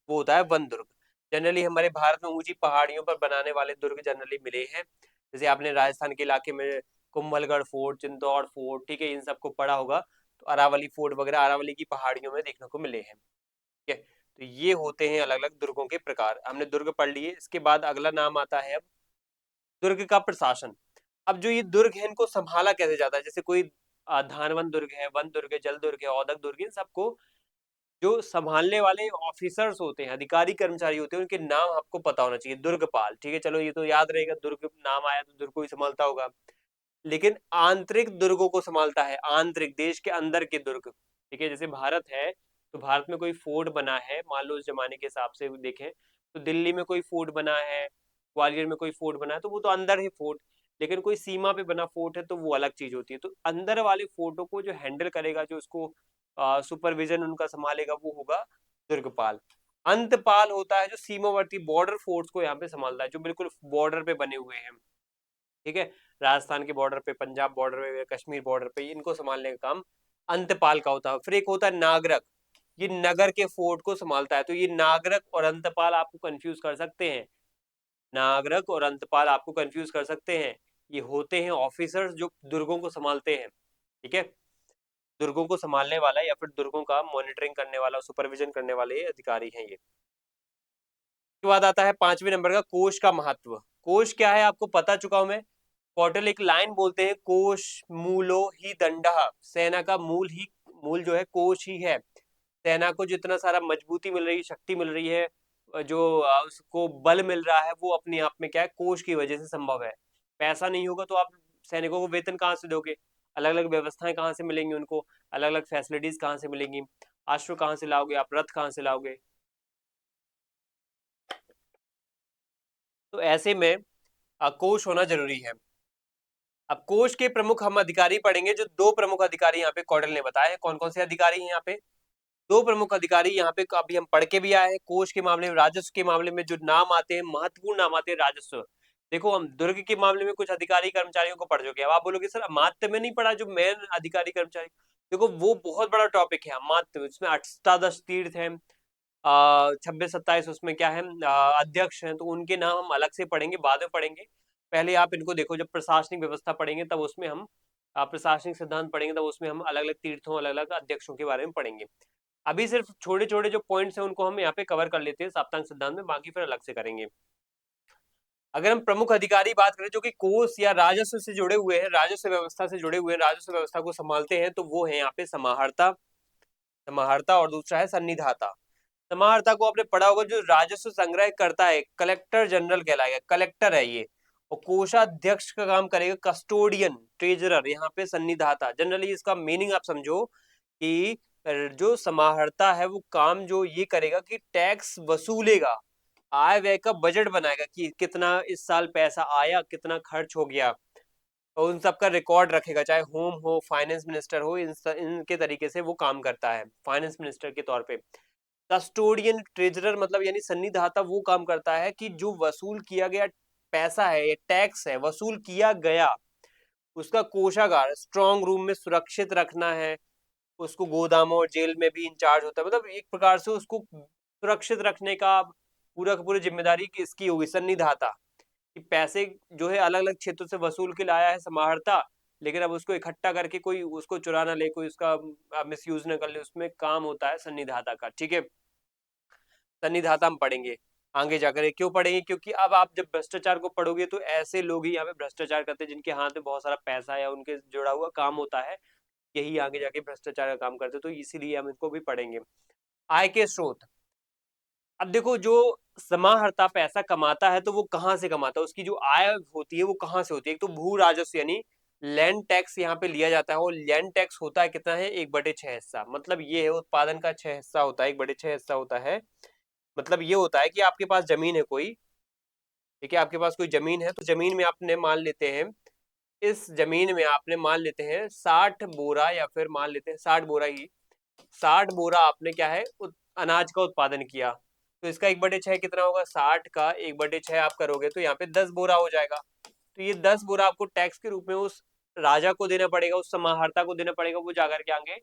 वो होता है वन दुर्ग। जनरली हमारे भारत में ऊंची पहाड़ियों पर बनाने वाले दुर्ग जनरली मिले हैं। जैसे आपने राजस्थान के इलाके में कुंभलगढ़ फोर्ट, चित्तौड़ फोर्ट, ठीक है, इन सबको पढ़ा होगा। तो अरावली फोर्ट वगैरह अरावली की पहाड़ियों में देखने को मिले हैं, ठीक है। तो ये होते हैं अलग अलग दुर्गों के प्रकार। हमने दुर्ग पढ़ लिए। इसके बाद अगला नाम आता है अब दुर्ग का प्रशासन। अब जो ये दुर्ग है इनको संभाला कैसे जाता है, जैसे कोई धानवन दुर्ग है, वन दुर्ग है, जल दुर्ग है, औदक दुर्ग है, इन सबको जो संभालने वाले ऑफिसर्स होते हैं, अधिकारी कर्मचारी होते हैं, उनके नाम आपको पता होना चाहिए। दुर्गपाल, ठीक है, चलो ये तो याद रहेगा, दुर्ग नाम आया तो दुर्ग को ही संभालता होगा। लेकिन आंतरिक दुर्गों को संभालता है, आंतरिक देश के अंदर के दुर्ग, ठीक है। जैसे भारत है, तो भारत में कोई फोर्ट बना है, मान लो उस जमाने के हिसाब से देखें तो दिल्ली में कोई फोर्ट बना है, ग्वालियर में कोई फोर्ट बना है, तो वो तो अंदर है फोर्ट। लेकिन कोई सीमा पे बना फोर्ट है तो वो अलग चीज होती है। तो अंदर वाले फोर्टों को जो हैंडल करेगा, जो उसको सुपरविजन उनका संभालेगा, वो होगा दुर्गपाल। अंतपाल होता है जो सीमावर्ती बॉर्डर फोर्स को यहाँ पे संभालता है, जो बिल्कुल बॉर्डर पे बने हुए हैं, ठीक है। राजस्थान के बॉर्डर पे, पंजाब बॉर्डर पे, कश्मीर बॉर्डर पे, इनको संभालने का काम अंतपाल का होता है। फिर एक होता है नागरक, ये नगर के फोर्ट को संभालता है। तो ये नागरक और अंतपाल आपको कंफ्यूज कर सकते हैं, नागरक और अंतपाल आपको कंफ्यूज कर सकते हैं। ये होते हैं ऑफिसर्स जो दुर्गों को संभालते हैं, ठीक है। दुर्गों को संभालने वाला या फिर दुर्गों का मॉनिटरिंग करने वाला, सुपरविजन करने वाले अधिकारी हैं ये। उसके बाद आता है पांचवें नंबर का कोष का महत्व। कोष क्या है आपको पता चुका हूं मैं। कौटिल्य एक लाइन बोलते हैं, कोष मूलो ही दंडः, सेना का मूल जो है कोष ही है। सेना को जितना सारा मजबूती मिल रही है, शक्ति मिल रही है, जो उसको बल मिल रहा है, वो अपने आप में क्या है, कोष की वजह से संभव है। पैसा नहीं होगा तो आप सैनिकों को वेतन कहाँ से दोगे, अलग अलग व्यवस्थाएं कहाँ से मिलेंगी उनको, अलग अलग फैसिलिटीज कहाँ से मिलेंगी, अश्व कहाँ से लाओगे, आप रथ कहाँ से लाओगे। तो ऐसे में कोष होना जरूरी है। अब कोष के प्रमुख हम अधिकारी पढ़ेंगे, जो दो प्रमुख अधिकारी यहाँ पे कौटिल्य ने बताए हैं। कौन कौन से अधिकारी हैं यहाँ पे, दो प्रमुख अधिकारी यहाँ पे अभी हम पढ़ के भी आए हैं। कोष के मामले में, राजस्व के मामले में जो नाम आते हैं, महत्वपूर्ण नाम आते हैं राजस्व। देखो हम दुर्ग के मामले में कुछ अधिकारी कर्मचारियों को पढ़ चुके हैं। अब आप बोलोगे सर अमात्य में नहीं पढ़ा, जो मेन अधिकारी कर्मचारी, देखो वो बहुत बड़ा टॉपिक है अमात्य। इसमें अष्टादश तीर्थ है, 26 27 उसमें क्या है, अध्यक्ष हैं, तो उनके नाम हम अलग से पढ़ेंगे, बाद में पढ़ेंगे। पहले आप इनको देखो, जब प्रशासनिक व्यवस्था पढ़ेंगे तब उसमें हम प्रशासनिक सिद्धांत पढ़ेंगे, तब उसमें हम अलग अलग तीर्थों, अलग अलग अध्यक्षों के बारे में पढ़ेंगे। अभी सिर्फ छोटे छोटे जो पॉइंट्स हैं उनको हम यहाँ पे कवर कर लेते हैं सप्तांग सिद्धांत में, बाकी फिर अलग से करेंगे। अगर हम प्रमुख अधिकारी बात करें जो कि कोष या राजस्व से जुड़े हुए हैं, राजस्व व्यवस्था से जुड़े हुए हैं, राजस्व व्यवस्था को संभालते हैं, तो वो है यहाँ पे समाहर्ता, समाहर्ता, और दूसरा है सन्निधाता। समाहर्ता को आपने पढ़ा होगा, जो राजस्व संग्रह करता है, कलेक्टर जनरल कहलाएगा, कलेक्टर है ये। और कोषाध्यक्ष का काम करेगा कस्टोडियन, ट्रेजरर। यहाँ पे सन्निधाता, जनरली इसका मीनिंग आप समझो कि जो समाहर्ता है वो काम जो ये करेगा कि टैक्स वसूलेगा, आय व्यय का बजट बनाएगा कि कितना इस साल पैसा आया, कितना खर्च हो गया, और उन सबका रिकॉर्ड रखेगा। चाहे होम हो, फाइनेंस मिनिस्टर हो, इनके तरीके से वो काम करता है फाइनेंस मिनिस्टर के तौर पे। कस्टोडियन ट्रेजरर मतलब यानी सन्निधाता वो काम करता है कि जो वसूल किया गया पैसा है या टैक्स है, वसूल किया गया, उसका कोषागार स्ट्रॉन्ग रूम में सुरक्षित रखना है। उसको गोदामों और जेल में भी इंचार्ज होता है, मतलब एक प्रकार से उसको सुरक्षित रखने का पूरा का पूरी जिम्मेदारी इसकी होगी, सन्निधाता, कि पैसे जो है अलग अलग क्षेत्रों से वसूल के लाया है समाहर्ता, लेकिन अब उसको इकट्ठा करके कोई उसको चुरा ना ले, कोई उसका मिसयूज ना कर ले, उसमें काम होता है सन्निधाता का। ठीक है, सन्निधाता हम पढ़ेंगे आगे जाकर। क्यों पढ़ेंगे? क्योंकि अब आप जब भ्रष्टाचार को पढ़ोगे तो ऐसे लोग ही यहाँ पे भ्रष्टाचार करते हैं जिनके हाथ में बहुत सारा पैसा या उनके जुड़ा हुआ काम होता है, यही आगे जाके भ्रष्टाचार का काम करते हैं, तो इसीलिए हम इनको भी पढ़ेंगे। आय के स्रोत, अब देखो जो समाहर्ता पैसा कमाता है तो वो कहाँ से कमाता है, उसकी जो आय होती है वो कहाँ से होती है? एक तो भू राजस्व यानी लैंड टैक्स यहाँ पे लिया जाता है, और लैंड टैक्स होता है कितना है? 1/6 हिस्सा, मतलब ये है उत्पादन का 6 हिस्सा होता है, 1/6 हिस्सा होता है। मतलब ये होता है कि आपके पास जमीन है कोई, ठीक है, आपके पास कोई जमीन है, तो जमीन में आपने मान लेते हैं, इस जमीन में आपने मान लेते हैं 60 बोरा, या फिर मान लेते हैं 60 बोरा ही, 60 बोरा आपने क्या है अनाज का उत्पादन किया, तो इसका 1/6 कितना होगा? 60 का 1/6 आप करोगे तो यहाँ पे 10 बोरा हो जाएगा। तो ये 10 बोरा आपको टैक्स के रूप में उस राजा को देना पड़ेगा, उस समाहर्ता को देना पड़ेगा, वो जाकर के आगे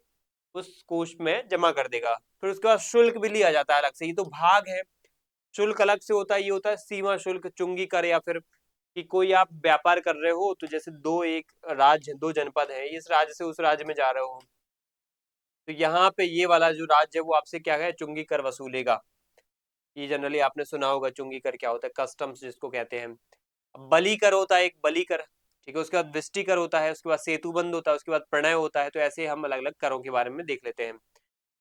उस कोष में जमा कर देगा। फिर उसके बाद शुल्क भी लिया जाता है अलग से, ये तो भाग है। शुल्क अलग से होता है, ये होता है सीमा शुल्क, चुंगी कर, या फिर कि कोई आप व्यापार कर रहे हो, तो जैसे दो एक राज्य, दो जनपद है, इस राज्य से उस राज्य में जा रहे हो, तो यहाँ पे ये वाला जो राज्य है वो आपसे क्या है, चुंगी कर वसूलेगा। ये जनरली आपने सुना होगा चुंगी कर क्या होता है, कस्टम्स जिसको कहते हैं। बलि कर होता है एक, बलि कर, ठीक है, उसके बाद विष्टि कर होता है, उसके बाद सेतु बंद होता है, उसके बाद प्रणय होता है। तो ऐसे हम अलग अलग करों के बारे में देख लेते हैं।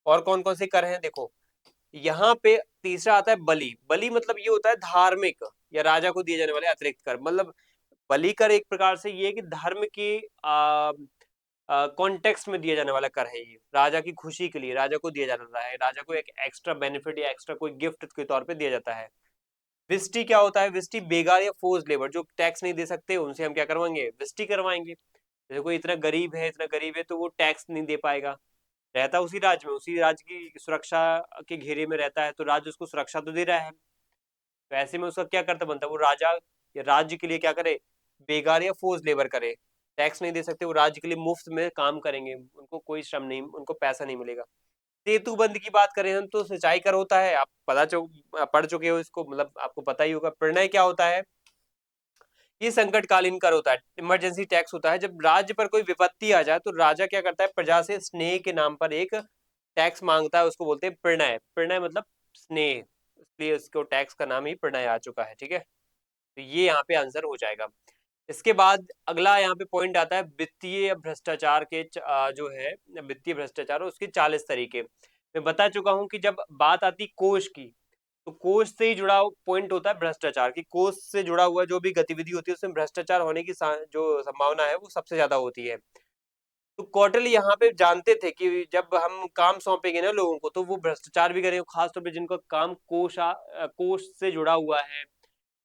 और कौन कौन से कर हैं देखो, यहाँ पे तीसरा आता है बलि। बलि मतलब ये होता है धार्मिक या राजा को दिए जाने वाले अतिरिक्त कर, मतलब बलि कर एक प्रकार से ये है कि धर्म के कॉन्टेक्स्ट में दिया जाने वाला कर है, ये राजा की खुशी के लिए राजा को दिया जाता है, राजा को एक एक्स्ट्रा बेनिफिट या एक्स्ट्रा कोई गिफ्ट के तौर पे दिया जाता है। विस्टी क्या होता है? विस्टी बेगार या फोर्स लेबर, जो टैक्स नहीं दे सकते उनसे हम क्या करवाएंगे? विस्टी करवाएंगे। जैसे कोई इतना गरीब है, इतना गरीब है तो वो टैक्स नहीं दे पाएगा, रहता उसी राज्य में, उसी राज्य की सुरक्षा के घेरे में रहता है, तो राज्य उसको सुरक्षा तो दे रहा है, तो ऐसे में उसका क्या कर्तव्य बनता है? वो राजा या राज्य के लिए क्या करे? बेगार या फोर्स लेबर करे। टैक्स नहीं दे सकते, वो राज्य के लिए मुफ्त में काम करेंगे, उनको कोई श्रम नहीं, उनको पैसा नहीं मिलेगा। सेतुबंध की बात करें हम तो सिंचाई कर होता है, आप पढ़ चुके हो इसको, मतलब आपको पता ही होगा। प्रणय क्या होता है? ये संकटकालीन कर होता है, इमरजेंसी टैक्स होता है। जब राज्य पर कोई विपत्ति आ जाए तो राजा क्या करता है? प्रजा से स्नेह के नाम पर एक टैक्स मांगता है, उसको बोलते हैं प्रणय। प्रणय मतलब स्नेह, इसलिए उसको टैक्स का नाम ही प्रणय आ चुका है। ठीक है, तो ये यहाँ पे आंसर हो जाएगा। इसके बाद अगला यहाँ पे पॉइंट आता है वित्तीय भ्रष्टाचार के जो है वित्तीय भ्रष्टाचार उसके 40 तरीके। मैं बता चुका हूँ कि जब बात आती कोष की, तो कोष से ही जुड़ा पॉइंट होता है भ्रष्टाचार, की कोष से जुड़ा हुआ जो भी गतिविधि होती है उसमें भ्रष्टाचार होने की जो संभावना है वो सबसे ज्यादा होती है। तो कौटिल्य यहाँ पे जानते थे कि जब हम काम सौंपेंगे ना लोगों को, तो वो भ्रष्टाचार भी करेंगे, खासतौर पर जिनका काम कोष से जुड़ा हुआ है,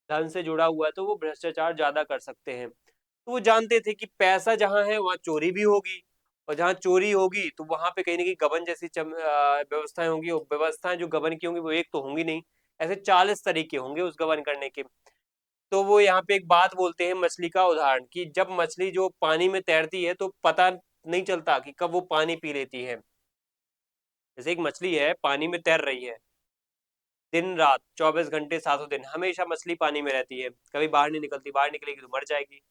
धन से जुड़ा हुआ है, तो वो भ्रष्टाचार ज्यादा कर सकते हैं। तो वो जानते थे कि पैसा जहां है वहां चोरी भी होगी, और जहां चोरी होगी तो वहां पे कहीं ना कहीं गबन जैसी व्यवस्थाएं होंगी, और व्यवस्थाएं जो गबन की होंगी वो एक तो होंगी नहीं, ऐसे 40 तरीके होंगे उस गबन करने के। तो वो यहाँ पे एक बात बोलते हैं मछली का उदाहरण, कि जब मछली जो पानी में तैरती है तो पता नहीं चलता कि कब वो पानी पी लेती है। जैसे एक मछली है पानी में तैर रही है, दिन रात 24 घंटे 7 दिन हमेशा मछली पानी में रहती है, कभी बाहर नहीं निकलती, बाहर निकलेगी तो मर जाएगी।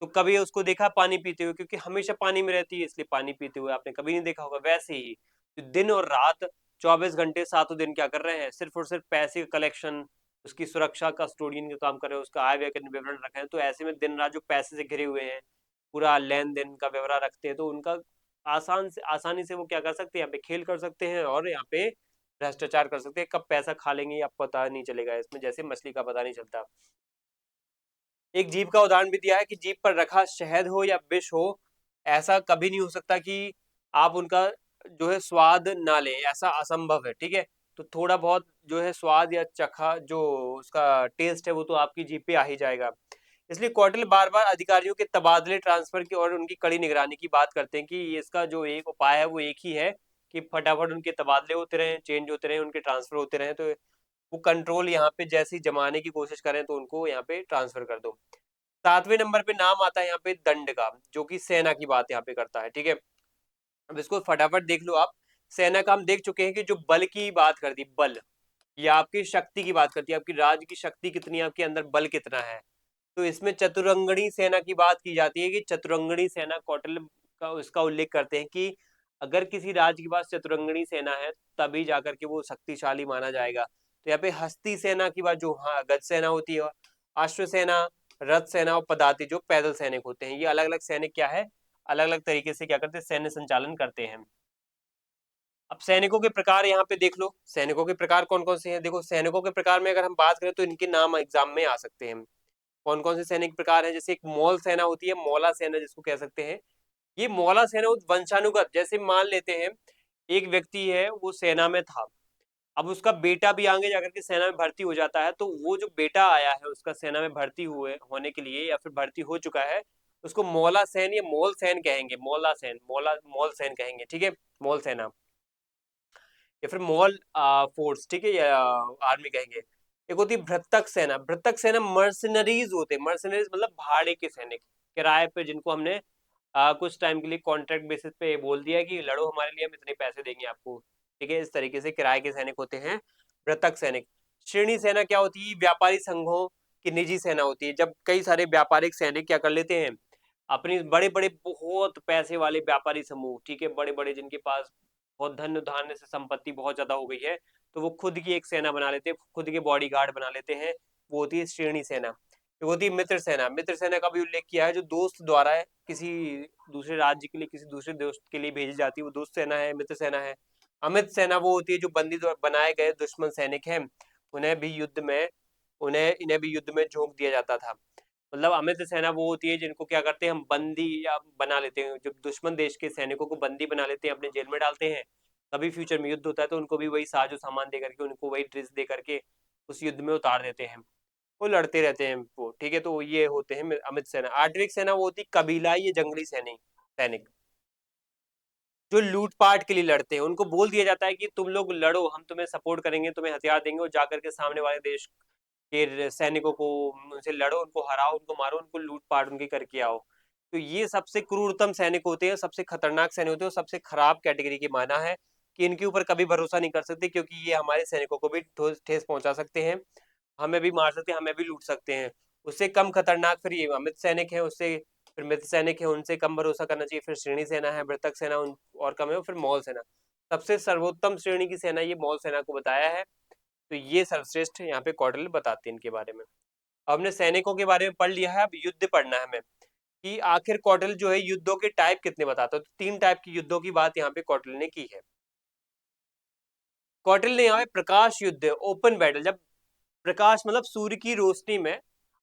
तो कभी उसको देखा पानी पीते हुए? क्योंकि हमेशा पानी में रहती है इसलिए पानी पीते हुए आपने कभी नहीं देखा होगा। वैसे ही तो दिन और रात 24 घंटे 7 दिन क्या कर रहे हैं? सिर्फ और सिर्फ पैसे का कलेक्शन, उसकी सुरक्षा का कस्टोडियन का काम कर रहे हैं, उसका आय व्यय का विवरण रख रहे हैं। तो ऐसे में दिन रात जो पैसे से घिरे हुए हैं, पूरा लेन देन का ब्यौरा रखते हैं, तो उनका आसानी से वो क्या कर सकते हैं? यहाँ पे खेल कर सकते हैं, और यहाँ पे भ्रष्टाचार कर सकते हैं। कब पैसा खा लेंगे आप पता नहीं चलेगा इसमें, जैसे मछली का पता नहीं चलता। एक जीव का उदाहरण भी दिया है कि जीभ पर रखा शहद हो या विष हो, ऐसा कभी नहीं हो सकता कि आप उनका जो है स्वाद ना ले, ऐसा असंभव है। ठीक है, तो थोड़ा बहुत जो है स्वाद या चखा जो उसका टेस्ट है वो तो आपकी जीभ पे आ ही जाएगा। इसलिए कौटिल्य बार बार अधिकारियों के तबादले, ट्रांसफर की और उनकी कड़ी निगरानी की बात करते हैं कि इसका जो एक उपाय है वो एक ही है, कि फटाफट उनके तबादले होते रहे, चेंज होते रहे, उनके ट्रांसफर होते रहे, तो वो कंट्रोल यहाँ पे जैसे ही जमाने की कोशिश करें तो उनको यहाँ पे ट्रांसफर कर दो। 7वें नंबर पे नाम आता है यहाँ पे दंड का, जो कि सेना की बात यहाँ पे करता है, ठीक है। अब इसको फटाफट देख लो आप। सेना का हम देख चुके हैं कि जो बल की बात करती, बल या आपकी शक्ति की बात करती है, आपकी राज्य की शक्ति कितनी है, आपके अंदर बल कितना है। तो इसमें चतुरंगणी सेना की बात की जाती है कि चतुरंगणी सेना, कौटिल्य का उसका उल्लेख करते हैं कि अगर किसी राज्य के पास चतुरंगणी सेना है तभी जाकर के वो शक्तिशाली माना जाएगा। तो यहाँ पे हस्ती सेना की बात, जो हाँ गज सेना होती है, अश्व सेना, रथ सेना और पदाति जो पैदल सैनिक होते हैं, ये अलग अलग सैनिक क्या है, अलग अलग तरीके से क्या करते हैं, सैन्य संचालन करते हैं। अब सैनिकों के प्रकार यहाँ पे देख लो, सैनिकों के प्रकार कौन कौन से हैं। देखो सैनिकों के प्रकार में अगर हम बात करें तो इनके नाम एग्जाम में आ सकते हैं। कौन कौन से सैनिक प्रकार हैं, जैसे एक मौल सेना होती है, मौला सेना जिसको कह सकते हैं। ये मौला सेना वंशानुगत, जैसे मान लेते हैं एक व्यक्ति है वो सेना में था, अब उसका बेटा भी आगे जाकर के सेना में भर्ती हो जाता है, तो वो जो बेटा आया है उसका सेना में भर्ती हुए होने के लिए या फिर भर्ती हो चुका है, उसको मौला सैन या मौल सैन कहेंगे, मौला सैन, मौला मौल सैन कहेंगे, ठीक है, मौल सेना या फिर मॉल फोर्स, ठीक है, या आर्मी कहेंगे। एक होती है भृतक सेना, भृतक सेना मर्सनरीज होते हैं, मर्सनरीज मतलब भाड़े के सैनिक, किराए पे, जिनको हमने कुछ टाइम के लिए कॉन्ट्रैक्ट बेसिस पे बोल दिया कि लड़ो हमारे लिए, हम इतने पैसे देंगे आपको, ठीक है, इस तरीके से किराए के सैनिक होते हैं भृतक सैनिक। श्रेणी सेना क्या होती है, व्यापारी संघों की निजी सेना होती है, जब कई सारे व्यापारिक सैनिक क्या कर लेते हैं, अपनी बड़े बड़े बहुत पैसे वाले व्यापारी समूह, ठीक है, बड़े बड़े जिनके पास बहुत धन धान्य से संपत्ति बहुत ज्यादा हो गई है, तो वो खुद की एक सेना बना लेते हैं, खुद के बॉडी गार्ड बना लेते हैं, वो होती है श्रेणी सेना। वो होती है मित्र सेना, मित्र सेना का भी उल्लेख किया है, जो दोस्त द्वारा है किसी दूसरे राज्य के लिए, किसी दूसरे दोस्त के लिए भेजी जाती है, वो दोस्त सेना है, मित्र सेना है। अमित सेना वो होती है जो बंदी बनाए गए दुश्मन सैनिक हैं, उन्हें भी युद्ध में, इन्हें भी युद्ध में झोंक दिया जाता था। मतलब अमित सेना वो होती है जिनको क्या करते हैं, हम बंदी या बना लेते हैं, जब दुश्मन देश के सैनिकों को बंदी बना लेते हैं, अपने जेल में डालते हैं, कभी फ्यूचर में युद्ध होता है तो उनको भी वही साजो सामान दे करके, उनको वही ड्रेस दे करके उस युद्ध में उतार देते हैं, वो लड़ते रहते हैं वो, ठीक है। तो ये होते हैं अमित सेना। आर्टविक सेना वो होती कबीलाई या जंगली सैनिक, सैनिक जो लूटपाट के लिए लड़ते हैं, उनको बोल दिया जाता है कि तुम लोग लड़ो, हम तुम्हें सपोर्ट करेंगे, तुम्हें हथियार देंगे, और जाकर के सामने वाले देश के सैनिकों को, उनसे लड़ो, उनको हराओ, उनको मारो, उनको लूटपाट उनकी करके आओ। तो ये सबसे क्रूरतम सैनिक होते हैं, सबसे खतरनाक सैनिक होते हैं, सबसे खराब कैटेगरी की माना है कि इनके ऊपर कभी भरोसा नहीं कर सकते, क्योंकि ये हमारे सैनिकों को भी ठेस पहुंचा सकते हैं, हमें भी मार सकते हैं, हमें भी लूट सकते हैं। उससे कम खतरनाक फिर ये अमित सैनिक है, उससे फिर मित्र सैनिक है, उनसे कम भरोसा करना चाहिए, फिर श्रेणी सेना है, भृतक सेना और कम है, फिर मौल सेना। सबसे सर्वोत्तम श्रेणी की सेना ये मौल सेना को बताया है। तो ये सर्वश्रेष्ठ यहाँ पे कौटिल्य बताते हैं इनके बारे में। अब हमने सैनिकों के बारे में पढ़ लिया है, अब युद्ध पढ़ना है हमें कि आखिर कौटिल्य जो है युद्धों के टाइप कितने बताता है। तो 3 टाइप की युद्धों की बात यहाँ पे कौटिल्य ने की है। कौटिल्य ने यहाँ पे प्रकाश युद्ध, ओपन बैटल, जब प्रकाश मतलब सूर्य की रोशनी में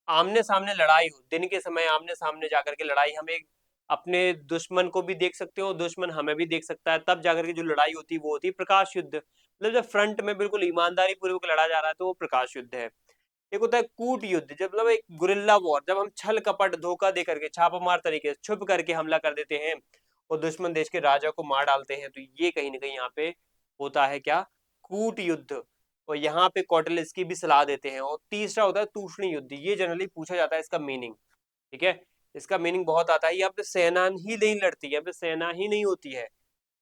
आमने सामने लड़ाई हो, दिन के समय आमने सामने जाकर के लड़ाई, हम एक अपने दुश्मन को भी देख सकते हो, दुश्मन हमें भी देख सकता है, तब जाकर के जो लड़ाई होती है वो होती है प्रकाश युद्ध। मतलब जब फ्रंट में बिल्कुल ईमानदारी पूर्वक लड़ा जा रहा है तो वो प्रकाश युद्ध है। एक होता है कूट युद्ध, जब मतलब एक गुरिल्ला वॉर, जब हम छल कपट धोखा दे करके छापामार तरीके से छुप करके हमला कर देते हैं और दुश्मन देश के राजा को मार डालते हैं, तो ये कहीं ना कहीं यहाँ पे होता है क्या, कूट युद्ध। और यहाँ पे कौटिल्य इसकी भी सलाह देते हैं। और तीसरा होता है तूषणी युद्ध, ये जनरली पूछा जाता है इसका मीनिंग, ठीक है, इसका मीनिंग बहुत आता है। यहाँ पे सेना ही नहीं लड़ती है, यहाँ पे सेना ही नहीं होती है,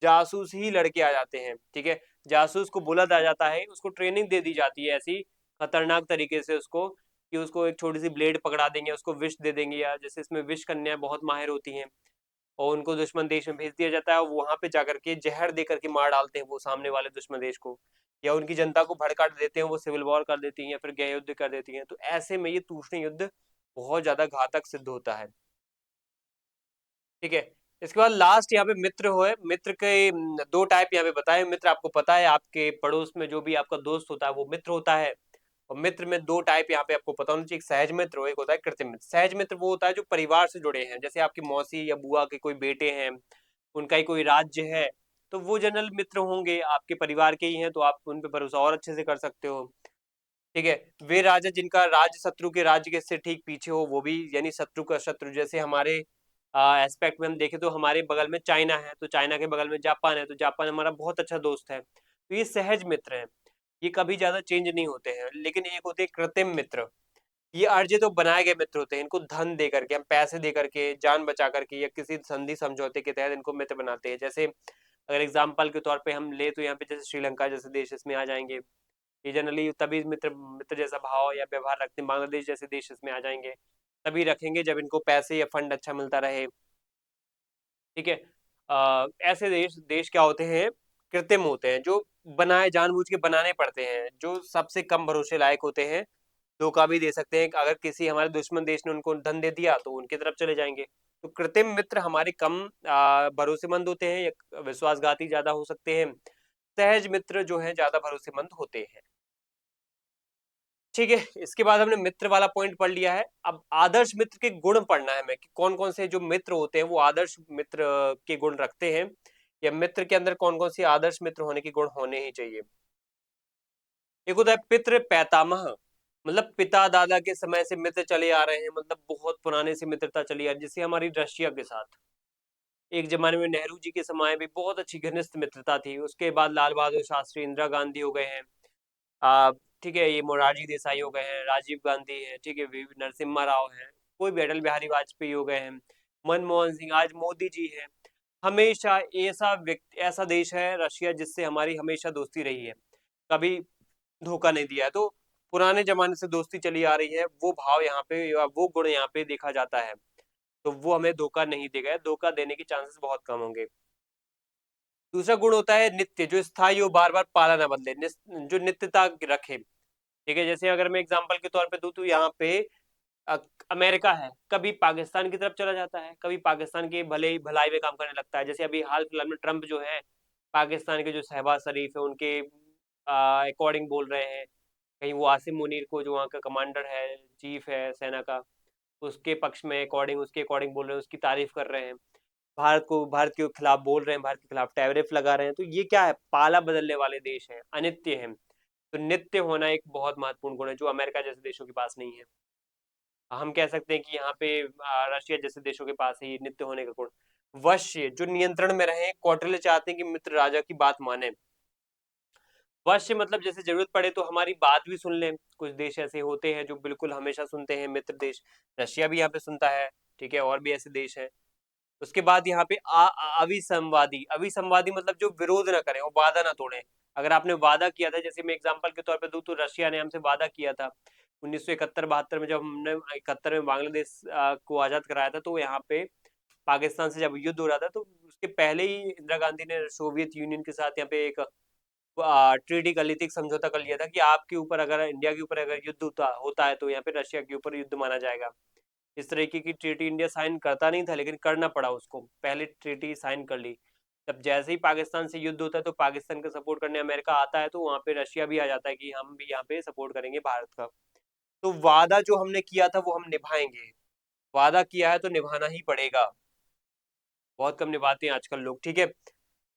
जासूस ही लड़के आ जाते हैं, ठीक है। जासूस को बुलाया जाता है, उसको ट्रेनिंग दे दी जाती है ऐसी खतरनाक तरीके से उसको, कि उसको एक छोटी सी ब्लेड पकड़ा देंगे, उसको विष दे देंगे, या जैसे इसमें विष कन्या बहुत माहिर होती हैं, और उनको दुश्मन देश में भेज दिया जाता है, वहां पे जाकर के जहर दे करके मार डालते हैं वो सामने वाले दुश्मन देश को, या उनकी जनता को भड़का देते हैं, वो सिविल वॉर कर देती हैं या फिर गृह युद्ध कर देती हैं। तो ऐसे में ये तूषणी युद्ध बहुत ज्यादा घातक सिद्ध होता है, ठीक है। इसके बाद लास्ट यहाँ पे मित्र हुए, मित्र के 2 टाइप यहाँ पे बताए। मित्र आपको पता है, आपके पड़ोस में जो भी आपका दोस्त होता है वो मित्र होता है। और मित्र में 2 टाइप यहाँ पे आपको पता होना चाहिए, एक सहज मित्र और एक होता है कृत्रिम मित्र। सहज मित्र वो होता है जो परिवार से जुड़े हैं, जैसे आपकी मौसी या बुआ के कोई बेटे हैं, उनका ही कोई राज्य है, तो वो जनरल मित्र होंगे, आपके परिवार के ही हैं, तो आप उन पे भरोसा और अच्छे से कर सकते हो, ठीक है। वे राजा जिनका राज्य शत्रु के राज्य के से ठीक पीछे हो, वो भी यानी शत्रु का शत्रु, जैसे हमारे एस्पेक्ट में हम देखें तो हमारे बगल में चाइना है, तो चाइना के बगल में जापान है, तो जापान हमारा बहुत अच्छा दोस्त है। तो ये सहज मित्र हैं, ये कभी ज्यादा चेंज नहीं होते हैं। लेकिन एक होते हैं कृत्रिम मित्र, ये अर्जित और बनाए गए मित्र होते हैं। इनको धन दे करके, हम पैसे दे करके, जान बचा करके या किसी संधि समझौते के तहत इनको मित्र बनाते हैं। जैसे अगर एग्जाम्पल के तौर पे हम ले तो यहाँ पे जैसे श्रीलंका जैसे देश इसमें आ जाएंगे। ये जनरली तभी मित्र मित्र जैसा भाव या व्यवहार रखते हैं। बांग्लादेश जैसे देश इसमें आ जाएंगे, तभी रखेंगे जब इनको पैसे या फंड अच्छा मिलता रहे। ठीक है। ऐसे देश देश क्या होते हैं, कृत्रिम होते हैं, जो बनाए जानबूझ के बनाने पड़ते हैं, जो सबसे कम भरोसे लायक होते हैं। धोखा भी दे सकते हैं, अगर किसी हमारे दुश्मन देश ने उनको धन दे दिया तो उनकी तरफ चले जाएंगे। तो कृत्रिम मित्र हमारे कम भरोसेमंद होते हैं या विश्वासघाती ज्यादा हो सकते हैं। सहज मित्र जो है ज्यादा भरोसेमंद होते हैं। ठीक है, इसके बाद हमने मित्र वाला पॉइंट पढ़ लिया है। अब आदर्श मित्र के गुण पढ़ना है हमें कि कौन कौन से जो मित्र होते हैं वो आदर्श मित्र के गुण रखते हैं, या मित्र के अंदर कौन कौन सी आदर्श मित्र होने के गुण होने ही चाहिए। एक होता है पितृ पैतामह, मतलब पिता दादा के समय से मित्र चले आ रहे हैं, मतलब बहुत पुराने से मित्रता चली आ रही है। जैसे हमारी रशिया के साथ एक जमाने में नेहरू जी के समय भी बहुत अच्छी घनिष्ठ मित्रता थी। उसके बाद लाल बहादुर शास्त्री, इंदिरा गांधी हो गए हैं, आ, ठीक है, ये मोरारजी देसाई हो गए हैं, राजीव गांधी है, ठीक है, नरसिम्हा राव है, कोई भी, अटल बिहारी वाजपेयी हो गए हैं, मनमोहन सिंह, आज मोदी जी है। हमेशा ऐसा व्यक्ति, ऐसा देश है रशिया जिससे हमारी हमेशा दोस्ती रही है, कभी धोखा नहीं दिया है। तो पुराने जमाने से दोस्ती चली आ रही है, वो भाव यहाँ पे या वो गुण यहाँ पे देखा जाता है। तो वो हमें धोखा नहीं देगा, धोखा देने के चांसेस बहुत कम होंगे। दूसरा गुण होता है नित्य, जो स्थायी हो, बार बार पाला ना बदले, जो नित्यता रखे। ठीक है, जैसे अगर मैं एग्जांपल के तौर पे दूं तो यहाँ पे अ, अमेरिका है, कभी पाकिस्तान की तरफ चला जाता है, कभी पाकिस्तान के भले ही भलाई में काम करने लगता है। जैसे अभी हाल फिलहाल में ट्रम्प जो है, पाकिस्तान के जो शहबाज शरीफ है उनके अकॉर्डिंग बोल रहे हैं। कहीं वो आसिम मुनीर को, जो वहाँ का कमांडर है, चीफ है सेना का, उसके पक्ष में अकॉर्डिंग, उसके अकॉर्डिंग बोल रहे हैं, उसकी तारीफ कर रहे हैं। भारत के खिलाफ बोल रहे हैं, भारत के खिलाफ टैरिफ लगा रहे हैं। तो ये क्या है, पाला बदलने वाले देश हैं, अनित्य हैं। तो नित्य होना एक बहुत महत्वपूर्ण गुण है, जो अमेरिका जैसे देशों के पास नहीं है। हम कह सकते हैं कि यहाँ पे रशिया जैसे देशों के पास है ये नित्य होने का गुण। वश्य, जो नियंत्रण में रहे। कौटिल्य चाहते हैं कि मित्र राजा की बात माने। वश्य मतलब जैसे जरूरत पड़े तो हमारी बात भी सुन लें। कुछ देश ऐसे होते हैं जो बिल्कुल हमेशा सुनते हैं, मित्र देश, रशिया भी यहाँ पे सुनता है। ठीक है, और भी ऐसे देश हैं। उसके बाद यहाँ पे अविसंवादी, अविसंवादी मतलब जो विरोध ना करें और वादा ना तोड़े। अगर आपने वादा किया था, जैसे मैं एग्जांपल के तौर पे दूं तो रशिया ने हमसे वादा किया था 1971-72 में, जब हमने 71 में बांग्लादेश को आजाद कराया था। तो यहाँ पे पाकिस्तान से जब युद्ध हो रहा था, तो उसके पहले ही इंदिरा गांधी ने सोवियत यूनियन के साथ यहाँ पे एक ट्रीटी कर ली थी, एक समझौता कर लिया था कि आपके ऊपर, अगर इंडिया के ऊपर अगर युद्ध होता है तो यहाँ पे रशिया के ऊपर युद्ध माना जाएगा। इस तरीके की ट्रीटी इंडिया साइन करता नहीं था, लेकिन करना पड़ा उसको, पहले ट्रीटी साइन कर ली। तब जैसे ही पाकिस्तान से युद्ध होता है तो पाकिस्तान का सपोर्ट करने अमेरिका आता है, तो वहां पे रशिया भी आ जाता है कि हम भी यहाँ पे सपोर्ट करेंगे भारत का। तो वादा जो हमने किया था वो हम निभाएंगे, वादा किया है तो निभाना ही पड़ेगा। बहुत कम निभाते हैं आजकल लोग। ठीक है।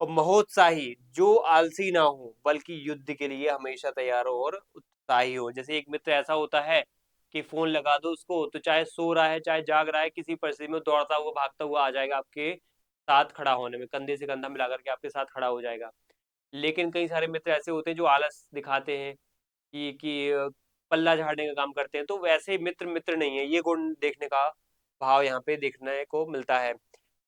और महोत्साही, जो आलसी ना हो बल्कि युद्ध के लिए हमेशा तैयार हो और उत्साही हो। जैसे एक मित्र ऐसा होता है कि फोन लगा दो उसको, तो चाहे सो रहा है चाहे जाग रहा है, किसी परिस्थिति में दौड़ता हुआ भागता हुआ आ जाएगा, आपके साथ खड़ा होने में, कंधे से कंधा मिला करके आपके साथ खड़ा हो जाएगा। लेकिन कई सारे मित्र ऐसे होते हैं जो आलस दिखाते हैं, कि पल्ला झाड़ने का काम करते हैं। तो वैसे मित्र मित्र नहीं है, ये गुण देखने का भाव यहाँ पे देखने को मिलता है।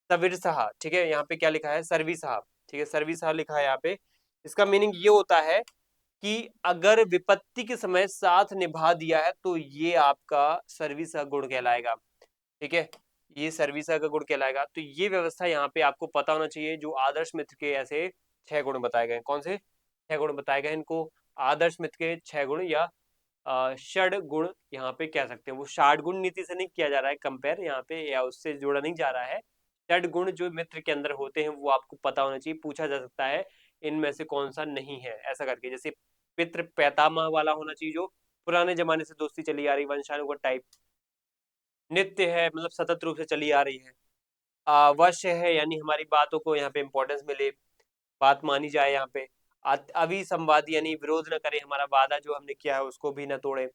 सविरसहा, ठीक है, यहाँ पे क्या लिखा है, सर्विसहा। ठीक है, सर्विसहा लिखा है यहाँ पे। इसका मीनिंग ये होता है कि अगर विपत्ति के समय साथ निभा दिया है तो ये आपका सर्विसहा गुण कहलाएगा। ठीक है, ये सर्विसहा का गुण कहलाएगा। तो ये व्यवस्था यहाँ पे आपको पता होना चाहिए। जो आदर्श मित्र के ऐसे 6 गुण बताए गए, कौन से 6 गुण बताए गए, इनको आदर्श मित्र के 6 गुण या षड गुण यहाँ पे कह सकते हैं। वो 60 गुण नीति से नहीं किया जा रहा है कंपेयर यहाँ पे, या उससे जोड़ा नहीं जा रहा है। षड गुण जो मित्र के अंदर होते हैं वो आपको पता होना चाहिए, पूछा जा सकता है इनमें से कौन सा नहीं है, ऐसा करके। जैसे पितृ पैतामह वाला होना चाहिए, जो पुराने जमाने से दोस्ती चली आ रही, वंशानुगत टाइप। नित्य है, मतलब सतत रूप से चली आ रही है। वश्य है, यानी हमारी बातों को यहाँ पे इंपॉर्टेंस मिले, बात मानी जाए यहाँ पे। अविसंवादी, यानी विरोध न करे, हमारा वादा जो हमने किया है उसको भी न तोड़े।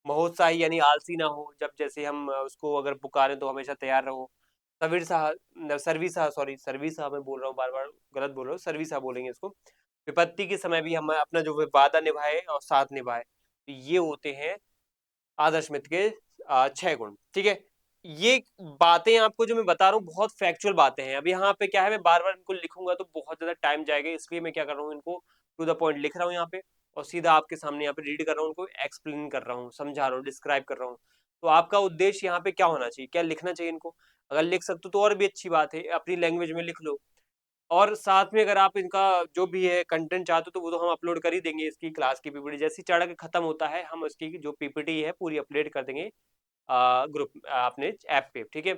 महोत्साही, यानी आलसी ना हो, जब जैसे हम उसको अगर पुकारें तो हमेशा तैयार रहो। सवीर शाह, सरवी शाह, सॉरी सरवी शाह मैं बोल रहा हूँ, बार बार गलत बोल रहा हूँ, सरवी शाह बोलेंगे इसको। विपत्ति के समय भी हम अपना जो वादा निभाए और साथ निभाए, तो ये होते हैं आदर्श मित्र के 6 गुण। ठीक है, ये बातें आपको जो मैं बता रहा हूँ बहुत फैक्चुअल बातें हैं। अब यहाँ पे क्या है, मैं बार बार इनको लिखूंगा तो बहुत ज्यादा टाइम जाएगा, इसलिए मैं क्या कर रहा हूँ, इनको टू द पॉइंट लिख रहा हूँ यहाँ पे, और सीधा आपके सामने यहाँ पे रीड कर रहा हूँ, उनको एक्सप्लेन कर रहा हूँ, समझा रहा हूँ, डिस्क्राइब कर रहा हूँ। तो आपका उद्देश्य यहाँ पे क्या होना चाहिए, क्या लिखना चाहिए इनको, अगर लिख सकते हो तो और भी अच्छी बात है, अपनी लैंग्वेज में लिख लो। और साथ में अगर आप इनका जो भी है कंटेंट चाहते हो तो वो तो हम अपलोड कर ही देंगे, इसकी क्लास की पीपीटी जैसी चढ़ के खत्म होता है, हम इसकी जो पीपीटी है पूरी अपलोड कर देंगे ग्रुप अपने ऐप पे। ठीक है,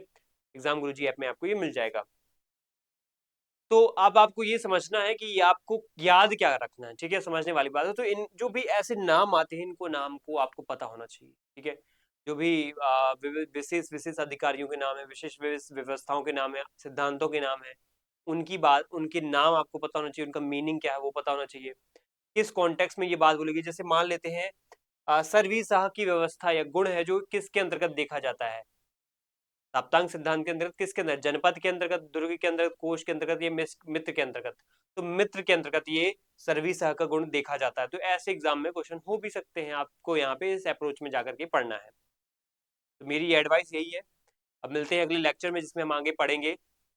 एग्जाम गुरुजी ऐप में आपको ये मिल जाएगा। तो अब आपको ये समझना है कि ये आपको याद क्या रखना है, ठीक है, समझने वाली बात है। तो इन जो भी ऐसे नाम आते हैं, इनको नाम को आपको पता होना चाहिए। ठीक है, जो भी विशेष विशेष अधिकारियों के नाम है, विशेष व्यवस्थाओं के नाम है, सिद्धांतों के नाम है, उनकी बात, उनके नाम आपको पता होना चाहिए, उनका मीनिंग क्या है वो पता होना चाहिए, किस कॉन्टेक्स्ट में ये बात बोलेगी। जैसे मान लेते हैं सरवी शाह की व्यवस्था या गुण है जो किसके अंतर्गत देखा जाता है, सप्तांग सिद्धांत के अंतर्गत, किसके अंदर, जनपद के अंतर्गत, दुर्ग के अंतर्गत, कोश के अंतर्गत, ये मित्र के अंतर्गत। तो मित्र के अंतर्गत ये सर्वी सह का गुण देखा जाता है। तो ऐसे एग्जाम में क्वेश्चन हो भी सकते हैं, आपको यहाँ पे इस अप्रोच में जाकर के पढ़ना है। तो मेरी एडवाइस यही है। अब मिलते हैं अगले लेक्चर में जिसमें हम आगे पढ़ेंगे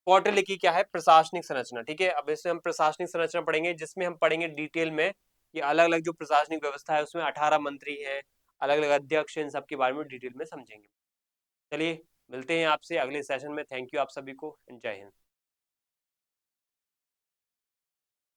क्वार्टरली की क्या है प्रशासनिक संरचना। ठीक है, अब इसमें हम प्रशासनिक संरचना पढ़ेंगे, जिसमें हम पढ़ेंगे डिटेल में ये अलग अलग जो प्रशासनिक व्यवस्था है उसमें 18 मंत्री है, अलग अलग अध्यक्ष, इन सब के बारे में डिटेल में समझेंगे। चलिए मिलते हैं आपसे अगले सेशन में। थैंक यू आप सभी को, जय हिंद।